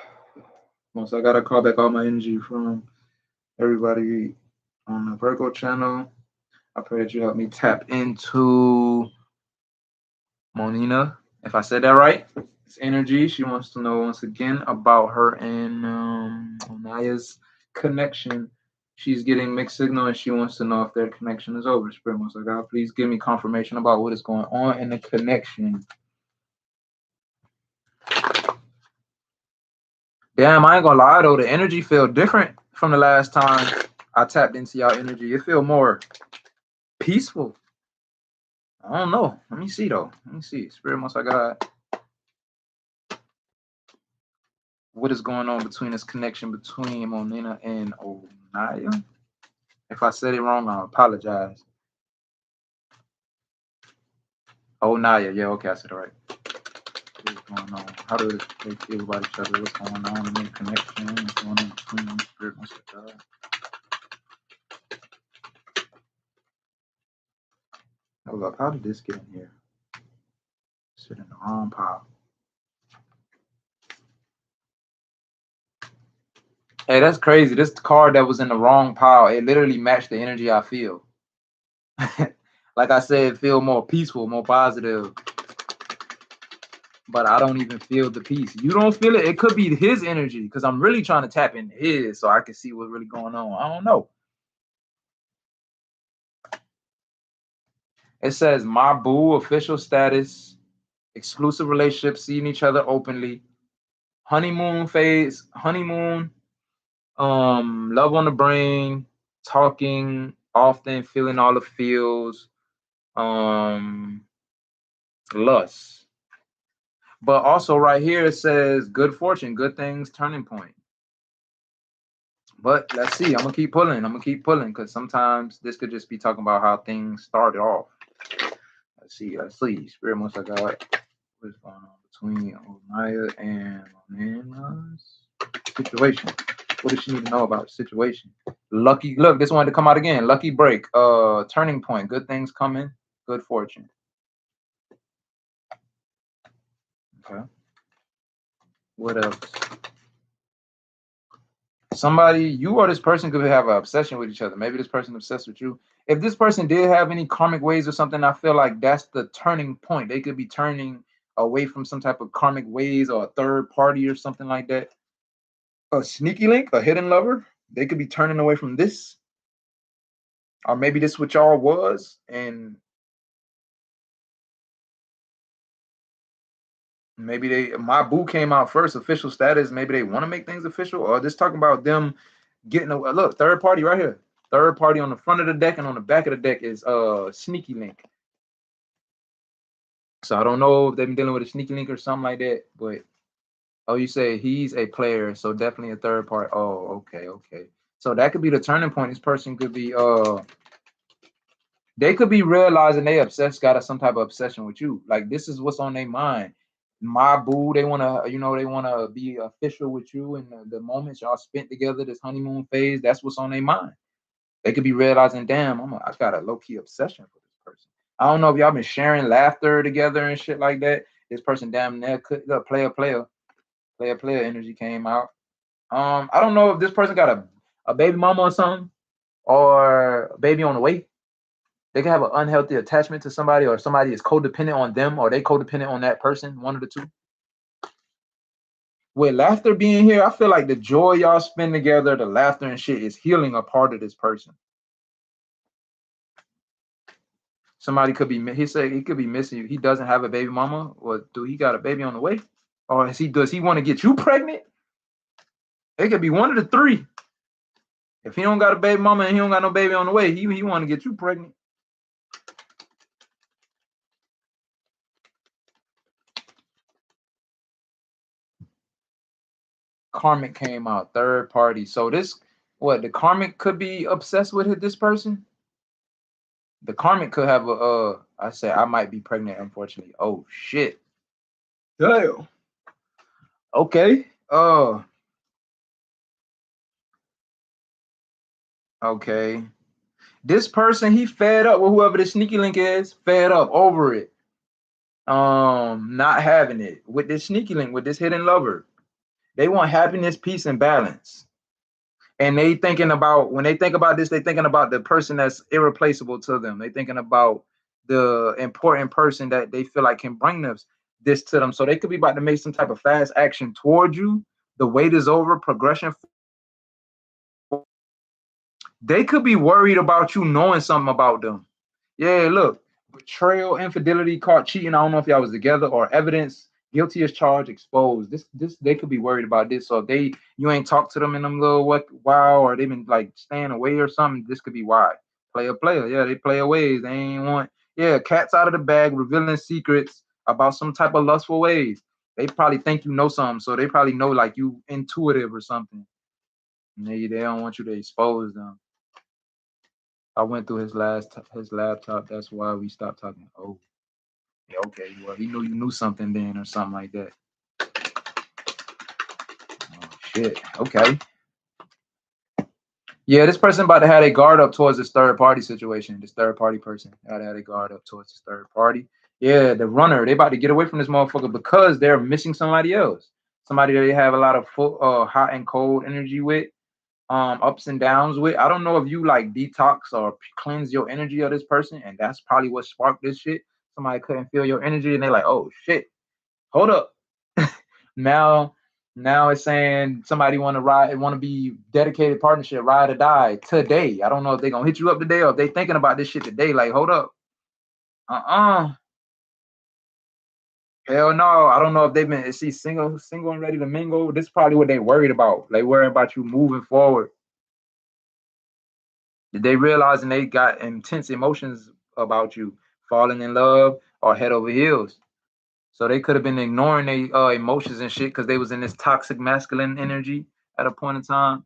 Once I gotta call back all my energy from everybody on the Virgo channel. I pray that you help me tap into Monina. If I said that right, it's energy. She wants to know once again about her and Onaya's connection. She's getting mixed signal and she wants to know if their connection is over. Spirit wants like, God, please give me confirmation about what is going on in the connection. Damn, I ain't gonna lie though, the energy feel different from the last time I tapped into y'all energy. It feel more peaceful. I don't know. Let me see though. Let me see. Spirit wants like, God, what is going on between this connection between Monina and Onaya? If I said it wrong, I apologize. Onaya, yeah, okay, I said it right. What's going on? How do they feel about each other? What's going on in their connection? What's going on between them? Spirit wants like, God. Hold up, how did this get in here? Sit in the wrong pile. Hey, that's crazy. This card that was in the wrong pile, it literally matched the energy I feel. Like I said, feel more peaceful, more positive. But I don't even feel the peace. You don't feel it? It could be his energy because I'm really trying to tap into his so I can see what's really going on. I don't know. It says, my boo, official status, exclusive relationship, seeing each other openly, honeymoon phase, honeymoon, love on the brain, talking often, feeling all the feels, lust. But also right here it says good fortune, good things, turning point. But let's see. I'm gonna keep pulling because sometimes this could just be talking about how things started off. Let's see. Spirit wants like, God, what's going on between Onaya and Nana's situation? What does she need to know about the situation? Lucky, look, this one to come out again. Lucky break, turning point, good things coming, good fortune. Okay. What else? Somebody, you or this person could have an obsession with each other. Maybe this person obsessed with you. If this person did have any karmic ways or something, I feel like that's the turning point. They could be turning away from some type of karmic ways or a third party or something like that. A sneaky link, a hidden lover. They could be turning away from this. Or maybe this what y'all was. And maybe my boo came out first, official status. Maybe they want to make things official. Or just talking about them getting a look, third party right here. Third party on the front of the deck and on the back of the deck is sneaky link. So I don't know if they've been dealing with a sneaky link or something like that, but you say he's a player, so definitely a third party. Oh, okay. So that could be the turning point. This person could be they could be realizing they got some type of obsession with you. Like this is what's on their mind. My boo, they wanna, they wanna be official with you in the moments y'all spent together, this honeymoon phase. That's what's on their mind. They could be realizing, damn, I got a low-key obsession for this person. I don't know if y'all been sharing laughter together and shit like that. This person damn near could player. Player energy came out. I don't know if this person got a baby mama or something, or a baby on the way. They can have an unhealthy attachment to somebody, or somebody is codependent on them, or they codependent on that person, one of the two. With laughter being here, I feel like the joy y'all spend together, the laughter and shit is healing a part of this person. Somebody could be, he said he could be missing you. He doesn't have a baby mama, or do he got a baby on the way? Or does he want to get you pregnant? It could be one of the three. If he don't got a baby mama and he don't got no baby on the way, he want to get you pregnant. Karmic came out, third party. So this, what, the karmic could be obsessed with this person? The karmic could have I said I might be pregnant, unfortunately. Oh shit. Damn. Okay. Okay. This person, he fed up with whoever the sneaky link is, fed up over it. Not having it with this sneaky link, with this hidden lover. They want happiness, peace, and balance. And they thinking about, when they think about this, they thinking about the person that's irreplaceable to them. They thinking about the important person that they feel like can bring this to them. So they could be about to make some type of fast action towards you. The wait is over, progression. They could be worried about you knowing something about them. Yeah, look, betrayal, infidelity, caught cheating. I don't know if y'all was together, or evidence, guilty as charged, exposed. This they could be worried about this. So if you ain't talked to them in them little while, or they been like staying away or something, this could be why. Player. Yeah, they play ways. They ain't want, yeah, cats out of the bag, revealing secrets about some type of lustful ways. They probably think you know something, so they probably know like you intuitive or something. And they don't want you to expose them. I went through his laptop. That's why we stopped talking. Oh, yeah, okay. Well, he knew you knew something then, or something like that. Oh shit. Okay. Yeah, this person about to have a guard up towards this third party situation. This third party person had to have a guard up towards this third party. Yeah, the runner. They about to get away from this motherfucker because they're missing somebody else. Somebody that they have a lot of hot and cold energy with. Ups and downs with. I don't know if you like detox or cleanse your energy of this person, and that's probably what sparked this shit. Somebody couldn't feel your energy, and they're like, "Oh shit, hold up." now, now it's saying somebody want to be dedicated partnership, ride or die today. I don't know if they're gonna hit you up today, or if they thinking about this shit today. Like, hold up, hell no. I don't know if they've been, is she single and ready to mingle. This is probably what they worried about. They worried about you moving forward. Did they realizing they got intense emotions about you, falling in love or head over heels? So they could have been ignoring their emotions and shit because they was in this toxic masculine energy at a point in time.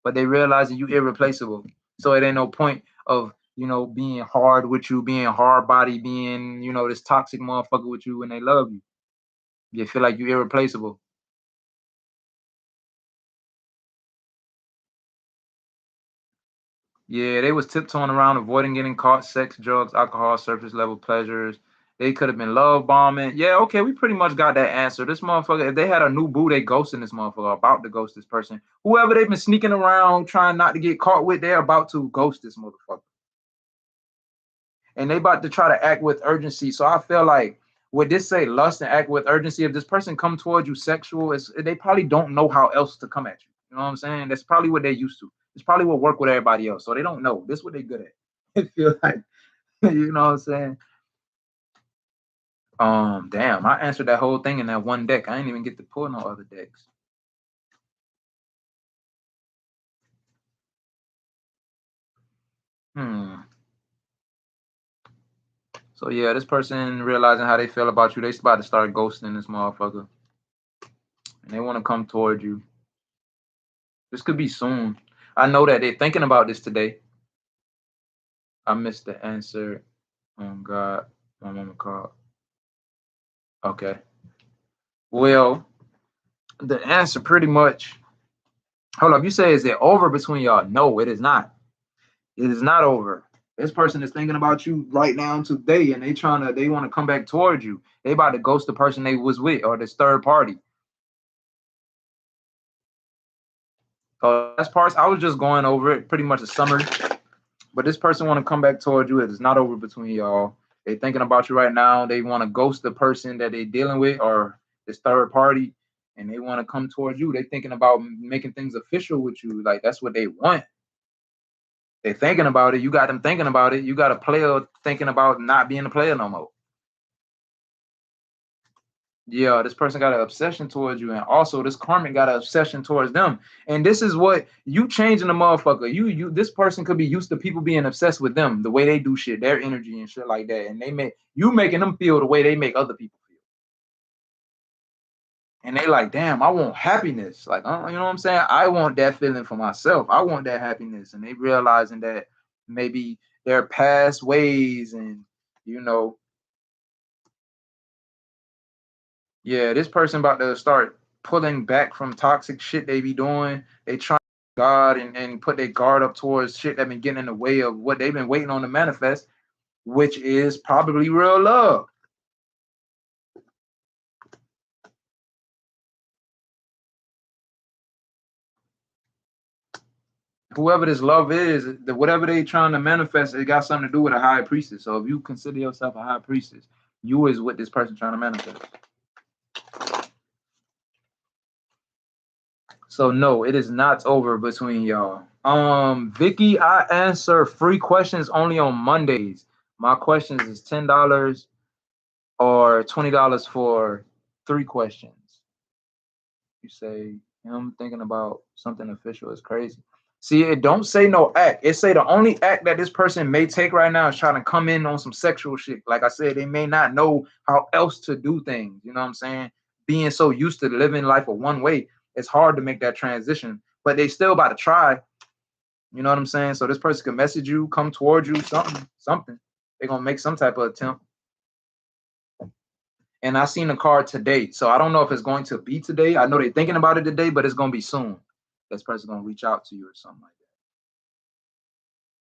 But they realizing you irreplaceable. So it ain't no point of, being hard with you, being hard body, being, this toxic motherfucker with you when they love you. You feel like you irreplaceable. Yeah, they was tiptoeing around, avoiding getting caught. Sex, drugs, alcohol, surface level pleasures. They could have been love bombing. Yeah, okay, we pretty much got that answer. This motherfucker, if they had a new boo, they ghosting this motherfucker, about to ghost this person. Whoever they've been sneaking around trying not to get caught with, they're about to ghost this motherfucker. And they about to try to act with urgency. So I feel like, would this say lust and act with urgency? If this person come towards you sexual, they probably don't know how else to come at you. You know what I'm saying? That's probably what they're used to. It's probably what work with everybody else. So they don't know. This is what they good at. It feel like, you know what I'm saying? Damn, I answered that whole thing in that one deck. I didn't even get to pull no other decks. So yeah, this person realizing how they feel about you, they about to start ghosting this motherfucker. And they want to come towards you. This could be soon. I know that they're thinking about this today. I missed the answer. Oh God, my mama called. Okay. Well, the answer pretty much. Hold up. You say, is it over between y'all? No, it is not. It is not over. This person is thinking about you right now today, and they want to come back towards you. They about to ghost the person they was with, or this third party. So last parts, I was just going over it, pretty much a summary. But this person want to come back towards you. It's not over between y'all. They thinking about you right now. They want to ghost the person that they dealing with or this third party, and they want to come towards you. They thinking about making things official with you. Like that's what they want. They thinking about it. You got them thinking about it. You got a player thinking about not being a player no more. Yeah, this person got an obsession towards you, and also this karmic got an obsession towards them. And this is what you changing the motherfucker. You this person could be used to people being obsessed with them, the way they do shit, their energy and shit like that. And they make you making them feel the way they make other people feel. And they like, damn, I want happiness. Like, you know what I'm saying? I want that feeling for myself. I want that happiness. And they realizing that maybe their past ways and you know, yeah, this person about to start pulling back from toxic shit they be doing. They try God and put their guard up towards shit that been getting in the way of what they've been waiting on to manifest, which is probably real love. Whoever this love is, whatever they trying to manifest, it got something to do with a high priestess. So if you consider yourself a high priestess, you is what this person trying to manifest. So no, it is not over between y'all. Vicky, I answer free questions only on Mondays. My questions is $10 or $20 for 3 questions. You say him thinking about something official is crazy. See, it don't say no act. It say the only act that this person may take right now is trying to come in on some sexual shit. Like I said, they may not know how else to do things. You know what I'm saying? Being so used to living life a one way, it's hard to make that transition. But they still about to try. You know what I'm saying? So this person can message you, come towards you, something. They're gonna make some type of attempt. And I seen the card today, so I don't know if it's going to be today. I know they're thinking about it today, but it's gonna be soon. This person's gonna reach out to you or something like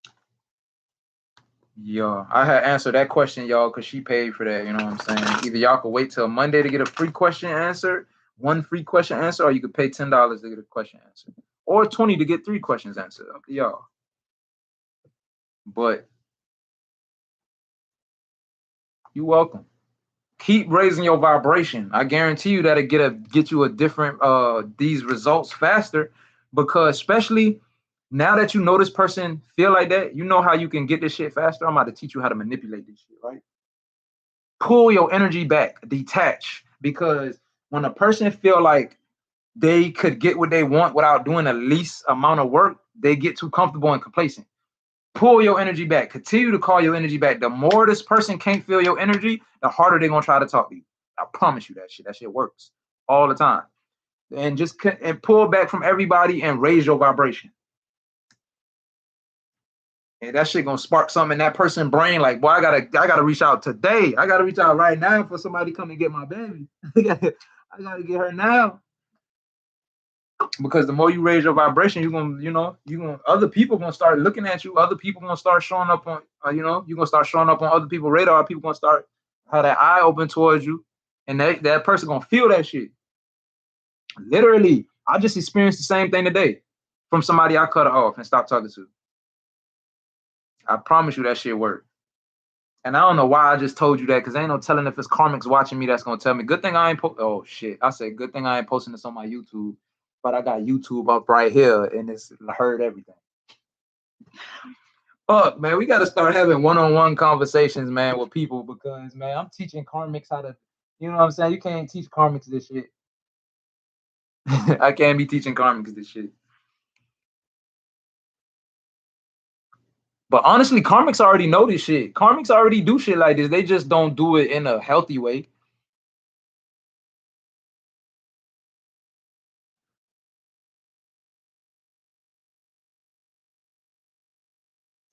that. Yeah, I had answered that question, y'all, because she paid for that. You know what I'm saying? Either y'all could wait till Monday to get a free question answered, one free question answer, or you could pay $10 to get a question answered, or 20 to get 3 questions answered. Up to y'all. But you're welcome. Keep raising your vibration. I guarantee you that'll get you a different these results faster, because especially now that you know this person feel like that, you know how you can get this shit faster. I'm about to teach you how to manipulate this shit, right? Pull your energy back, detach, because when a person feel like they could get what they want without doing the least amount of work, they get too comfortable and complacent. Pull your energy back. Continue to call your energy back. The more this person can't feel your energy, the harder they're gonna try to talk to you. I promise you that shit. That shit works all the time. And just and pull back from everybody and raise your vibration. And that shit gonna spark something in that person's brain. Like, boy, I gotta reach out today. I gotta reach out right now for somebody to come and get my baby. I gotta get her now. Because the more you raise your vibration, you're gonna, other people gonna start looking at you. Other people gonna start showing up on, you're gonna start showing up on other people's radar. People gonna start have that eye open towards you, and that person gonna feel that shit. Literally, I just experienced the same thing today from somebody I cut off and stopped talking to. I promise you that shit worked. And I don't know why I just told you that, because ain't no telling if it's karmics watching me that's gonna tell me. Good thing I ain't oh shit. I said good thing I ain't posting this on my YouTube, but I got YouTube up right here and it's heard everything. Fuck, man, we gotta start having one-on-one conversations, man, with people, because man, I'm teaching karmics how to, you know what I'm saying? You can't teach karmics this shit. I can't be teaching karmics this shit. But honestly, karmics already know this shit. Karmics already do shit like this. They just don't do it in a healthy way.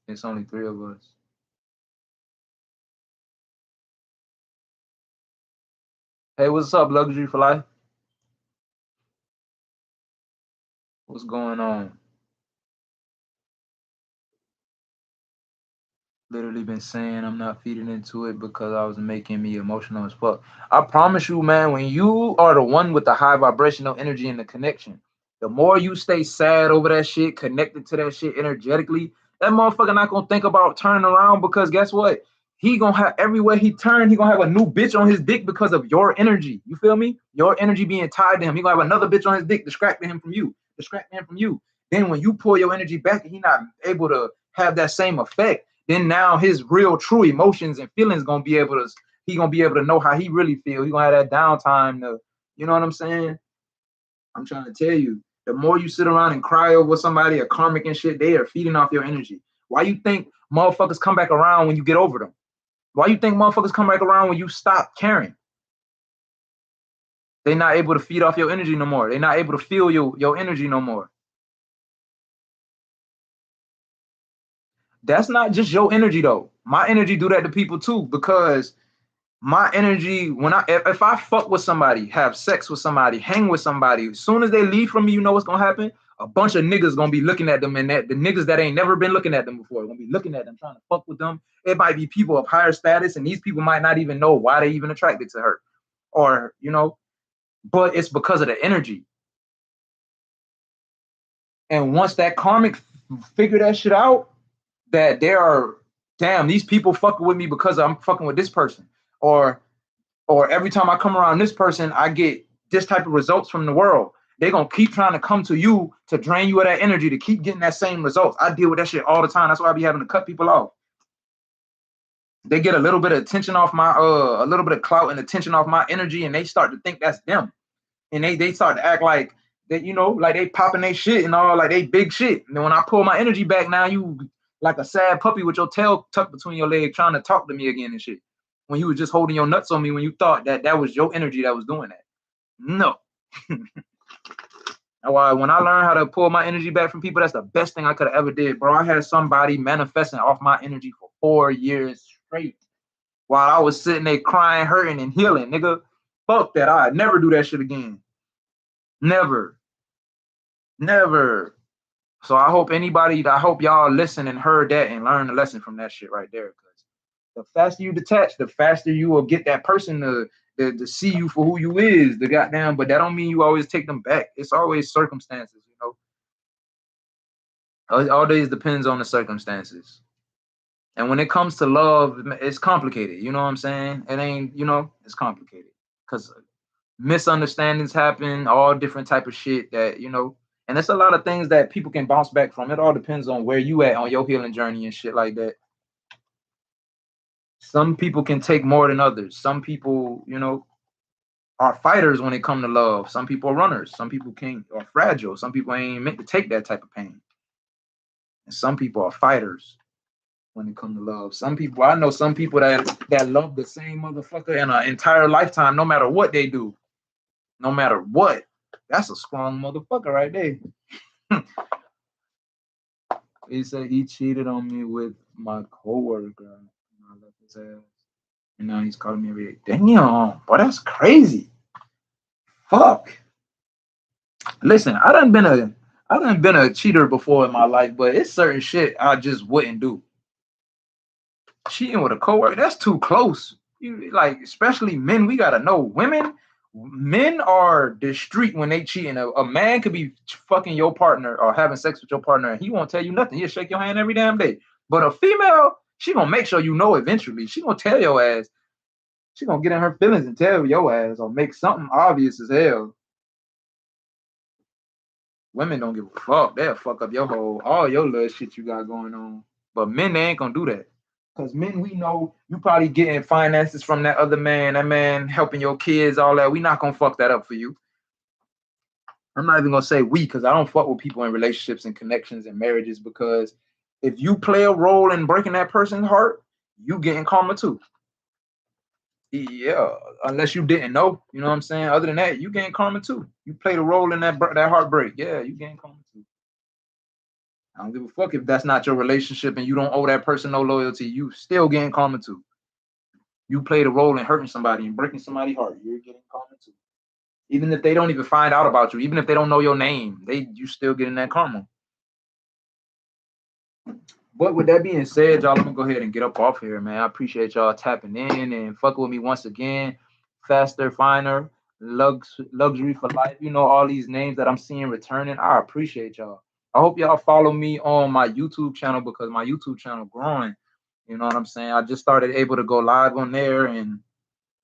It's only 3 of us. Hey, what's up, Luxury for Life? What's going on? Literally been saying I'm not feeding into it because I was making me emotional as fuck. I promise you, man, when you are the one with the high vibrational energy and the connection, The more you stay sad over that shit, connected to that shit energetically, that motherfucker not gonna think about turning around, because guess what? He gonna have, everywhere he turn, he gonna have a new bitch on his dick because of your energy. You feel me? Your energy being tied to him. He gonna have another bitch on his dick, distracting him from you, distracting him from you. Then when you pull your energy back and he not able to have that same effect, then now his real true emotions and feelings gonna be able to, he gonna be able to know how he really feel. He gonna have that downtime to, you know what I'm saying? I'm trying to tell you, the more you sit around and cry over somebody, a karmic and shit, they are feeding off your energy. Why you think motherfuckers come back around when you get over them? Why you think motherfuckers come back around when you stop caring? They're not able to feed off your energy no more. They're not able to feel your energy no more. That's not just your energy though. My energy do that to people too, because my energy, when if I fuck with somebody, have sex with somebody, hang with somebody, as soon as they leave from me, you know what's gonna happen? A bunch of niggas gonna be looking at them, and that the niggas that ain't never been looking at them before gonna be looking at them, trying to fuck with them. It might be people of higher status, and these people might not even know why they even attracted to her, or you know, but it's because of the energy. And once that karmic figure that shit out, that there are, damn, these people fucking with me because I'm fucking with this person, or every time I come around this person, I get this type of results from the world. They're gonna keep trying to come to you to drain you of that energy to keep getting that same results. I deal with that shit all the time. That's why I be having to cut people off. They get a little bit of attention off my a little bit of clout and attention off my energy, and they start to think that's them. And they start to act like that, you know, like they popping their shit and all, like they big shit. And then when I pull my energy back, now you like a sad puppy with your tail tucked between your legs trying to talk to me again and shit. When you were just holding your nuts on me, when you thought that that was your energy that was doing that. No. When I learned how to pull my energy back from people, that's the best thing I could have ever did, bro. I had somebody manifesting off my energy for 4 years straight while I was sitting there crying, hurting, and healing, nigga. Fuck that. I'd never do that shit again. Never. Never. So I hope y'all listened and heard that and learned a lesson from that shit right there. Because the faster you detach, the faster you will get that person to see you for who you is, the goddamn. But that don't mean you always take them back. It's always circumstances, you know. All days depends on the circumstances. And when it comes to love, it's complicated. You know what I'm saying? It ain't, you know, it's complicated because misunderstandings happen, all different type of shit that, you know, and it's a lot of things that people can bounce back from. It all depends on where you at on your healing journey and shit like that. Some people can take more than others. Some people, you know, are fighters when it comes to love. Some people are runners. Some people are fragile. Some people ain't meant to take that type of pain. And some people are fighters when it comes to love. Some people, I know some people that love the same motherfucker in an entire lifetime, no matter what they do. No matter what. That's a strong motherfucker right there. He said he cheated on me with my coworker. I left his ass. And now he's calling me every day. Damn, boy, that's crazy. Fuck. Listen, I done been a cheater before in my life, but it's certain shit I just wouldn't do. Cheating with a coworker, that's too close. You like, especially men, we gotta know. Men are discreet when they cheating. A man could be fucking your partner or having sex with your partner, and he won't tell you nothing. He'll shake your hand every damn day. But a female, she gonna make sure you know eventually. She gonna tell your ass. She gonna get in her feelings and tell your ass or make something obvious as hell. Women don't give a fuck. They'll fuck up all your little shit you got going on. But men, they ain't gonna do that. Because men, we know you probably getting finances from that other man, that man helping your kids, all that. We not gonna fuck that up for you. I'm not even gonna say we, because I don't fuck with people in relationships and connections and marriages, because if you play a role in breaking that person's heart, you getting karma too. Yeah, unless you didn't know, you know what I'm saying? Other than that, you getting karma too. You played a role in that heartbreak. Yeah, you getting karma too. I don't give a fuck if that's not your relationship and you don't owe that person no loyalty. You still getting karma too. You played a role in hurting somebody and breaking somebody's heart. You're getting karma too. Even if they don't even find out about you, even if they don't know your name, you still getting that karma. But with that being said, y'all, I'm gonna go ahead and get up off here, man. I appreciate y'all tapping in and fucking with me once again. Faster, finer. Luxury for Life. You know, all these names that I'm seeing returning. I appreciate y'all. I hope y'all follow me on my YouTube channel because my YouTube channel growing. You know what I'm saying? I just started able to go live on there, and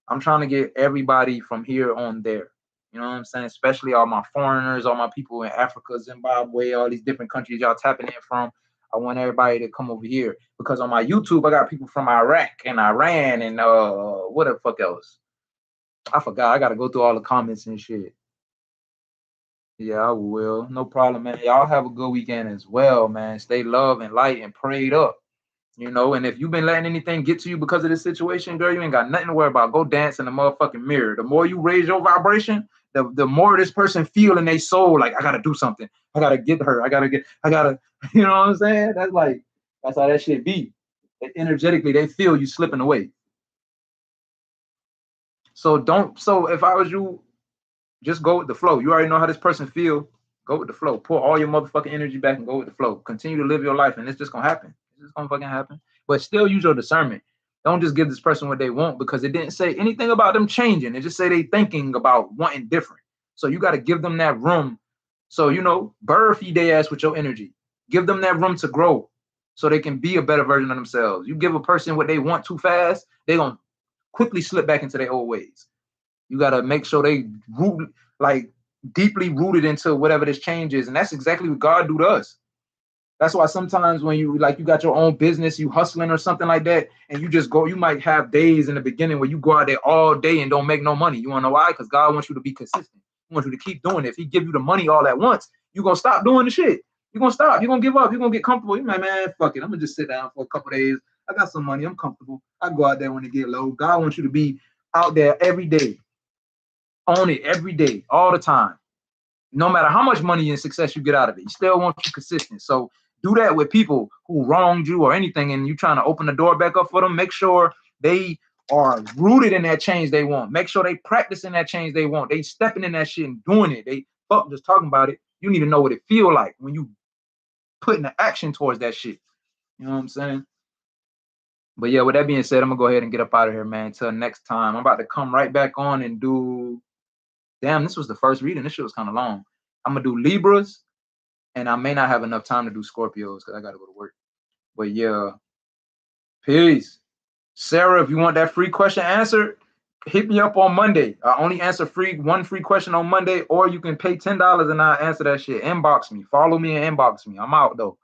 I'm trying to get everybody from here on there. You know what I'm saying? Especially all my foreigners, all my people in Africa, Zimbabwe, all these different countries y'all tapping in from. I want everybody to come over here because on my YouTube, I got people from Iraq and Iran and what the fuck else? I forgot. I got to go through all the comments and shit. Yeah, I will. No problem, man. Y'all have a good weekend as well, man. Stay love and light and prayed up. You know, and if you've been letting anything get to you because of this situation, girl, you ain't got nothing to worry about. Go dance in the motherfucking mirror. The more you raise your vibration, the more this person feel in their soul, like, I gotta do something. I gotta get her. You know what I'm saying? That's how that shit be. And energetically, they feel you slipping away. So if I was you, just go with the flow. You already know how this person feel. Go with the flow. Pour all your motherfucking energy back and go with the flow. Continue to live your life, and it's just gonna happen. It's just gonna fucking happen. But still use your discernment. Don't just give this person what they want because it didn't say anything about them changing. It just say they thinking about wanting different. So you got to give them that room. So bird feed their ass with your energy. Give them that room to grow, so they can be a better version of themselves. You give a person what they want too fast, they gonna quickly slip back into their old ways. You got to make sure they like deeply rooted into whatever this change is. And that's exactly what God do to us. That's why sometimes when you got your own business, you hustling or something like that, and you just go, you might have days in the beginning where you go out there all day and don't make no money. You want to know why? Because God wants you to be consistent. He wants you to keep doing it. If he give you the money all at once, you're going to stop doing the shit. You're going to stop. You're going to give up. You're going to get comfortable. You're like, man, fuck it. I'm going to just sit down for a couple of days. I got some money. I'm comfortable. I go out there when it get low. God wants you to be out there every day. Own it every day, all the time. No matter how much money and success you get out of it, you still want you consistent. So do that with people who wronged you or anything, and you trying to open the door back up for them. Make sure they are rooted in that change they want. Make sure they practicing that change they want. They stepping in that shit and doing it. They fuck just talking about it. You need to know what it feel like when you putting the action towards that shit. You know what I'm saying? But yeah, with that being said, I'm gonna go ahead and get up out of here, man. Until next time, I'm about to come right back on and do. Damn, this was the first reading. This shit was kind of long. I'm gonna do Libras, and I may not have enough time to do Scorpios because I gotta go to work. But yeah, peace. Sarah, if you want that free question answered, hit me up on Monday. I only answer one free question on Monday, or you can pay $10 and I'll answer that shit. Inbox me. Follow me and inbox me. I'm out though.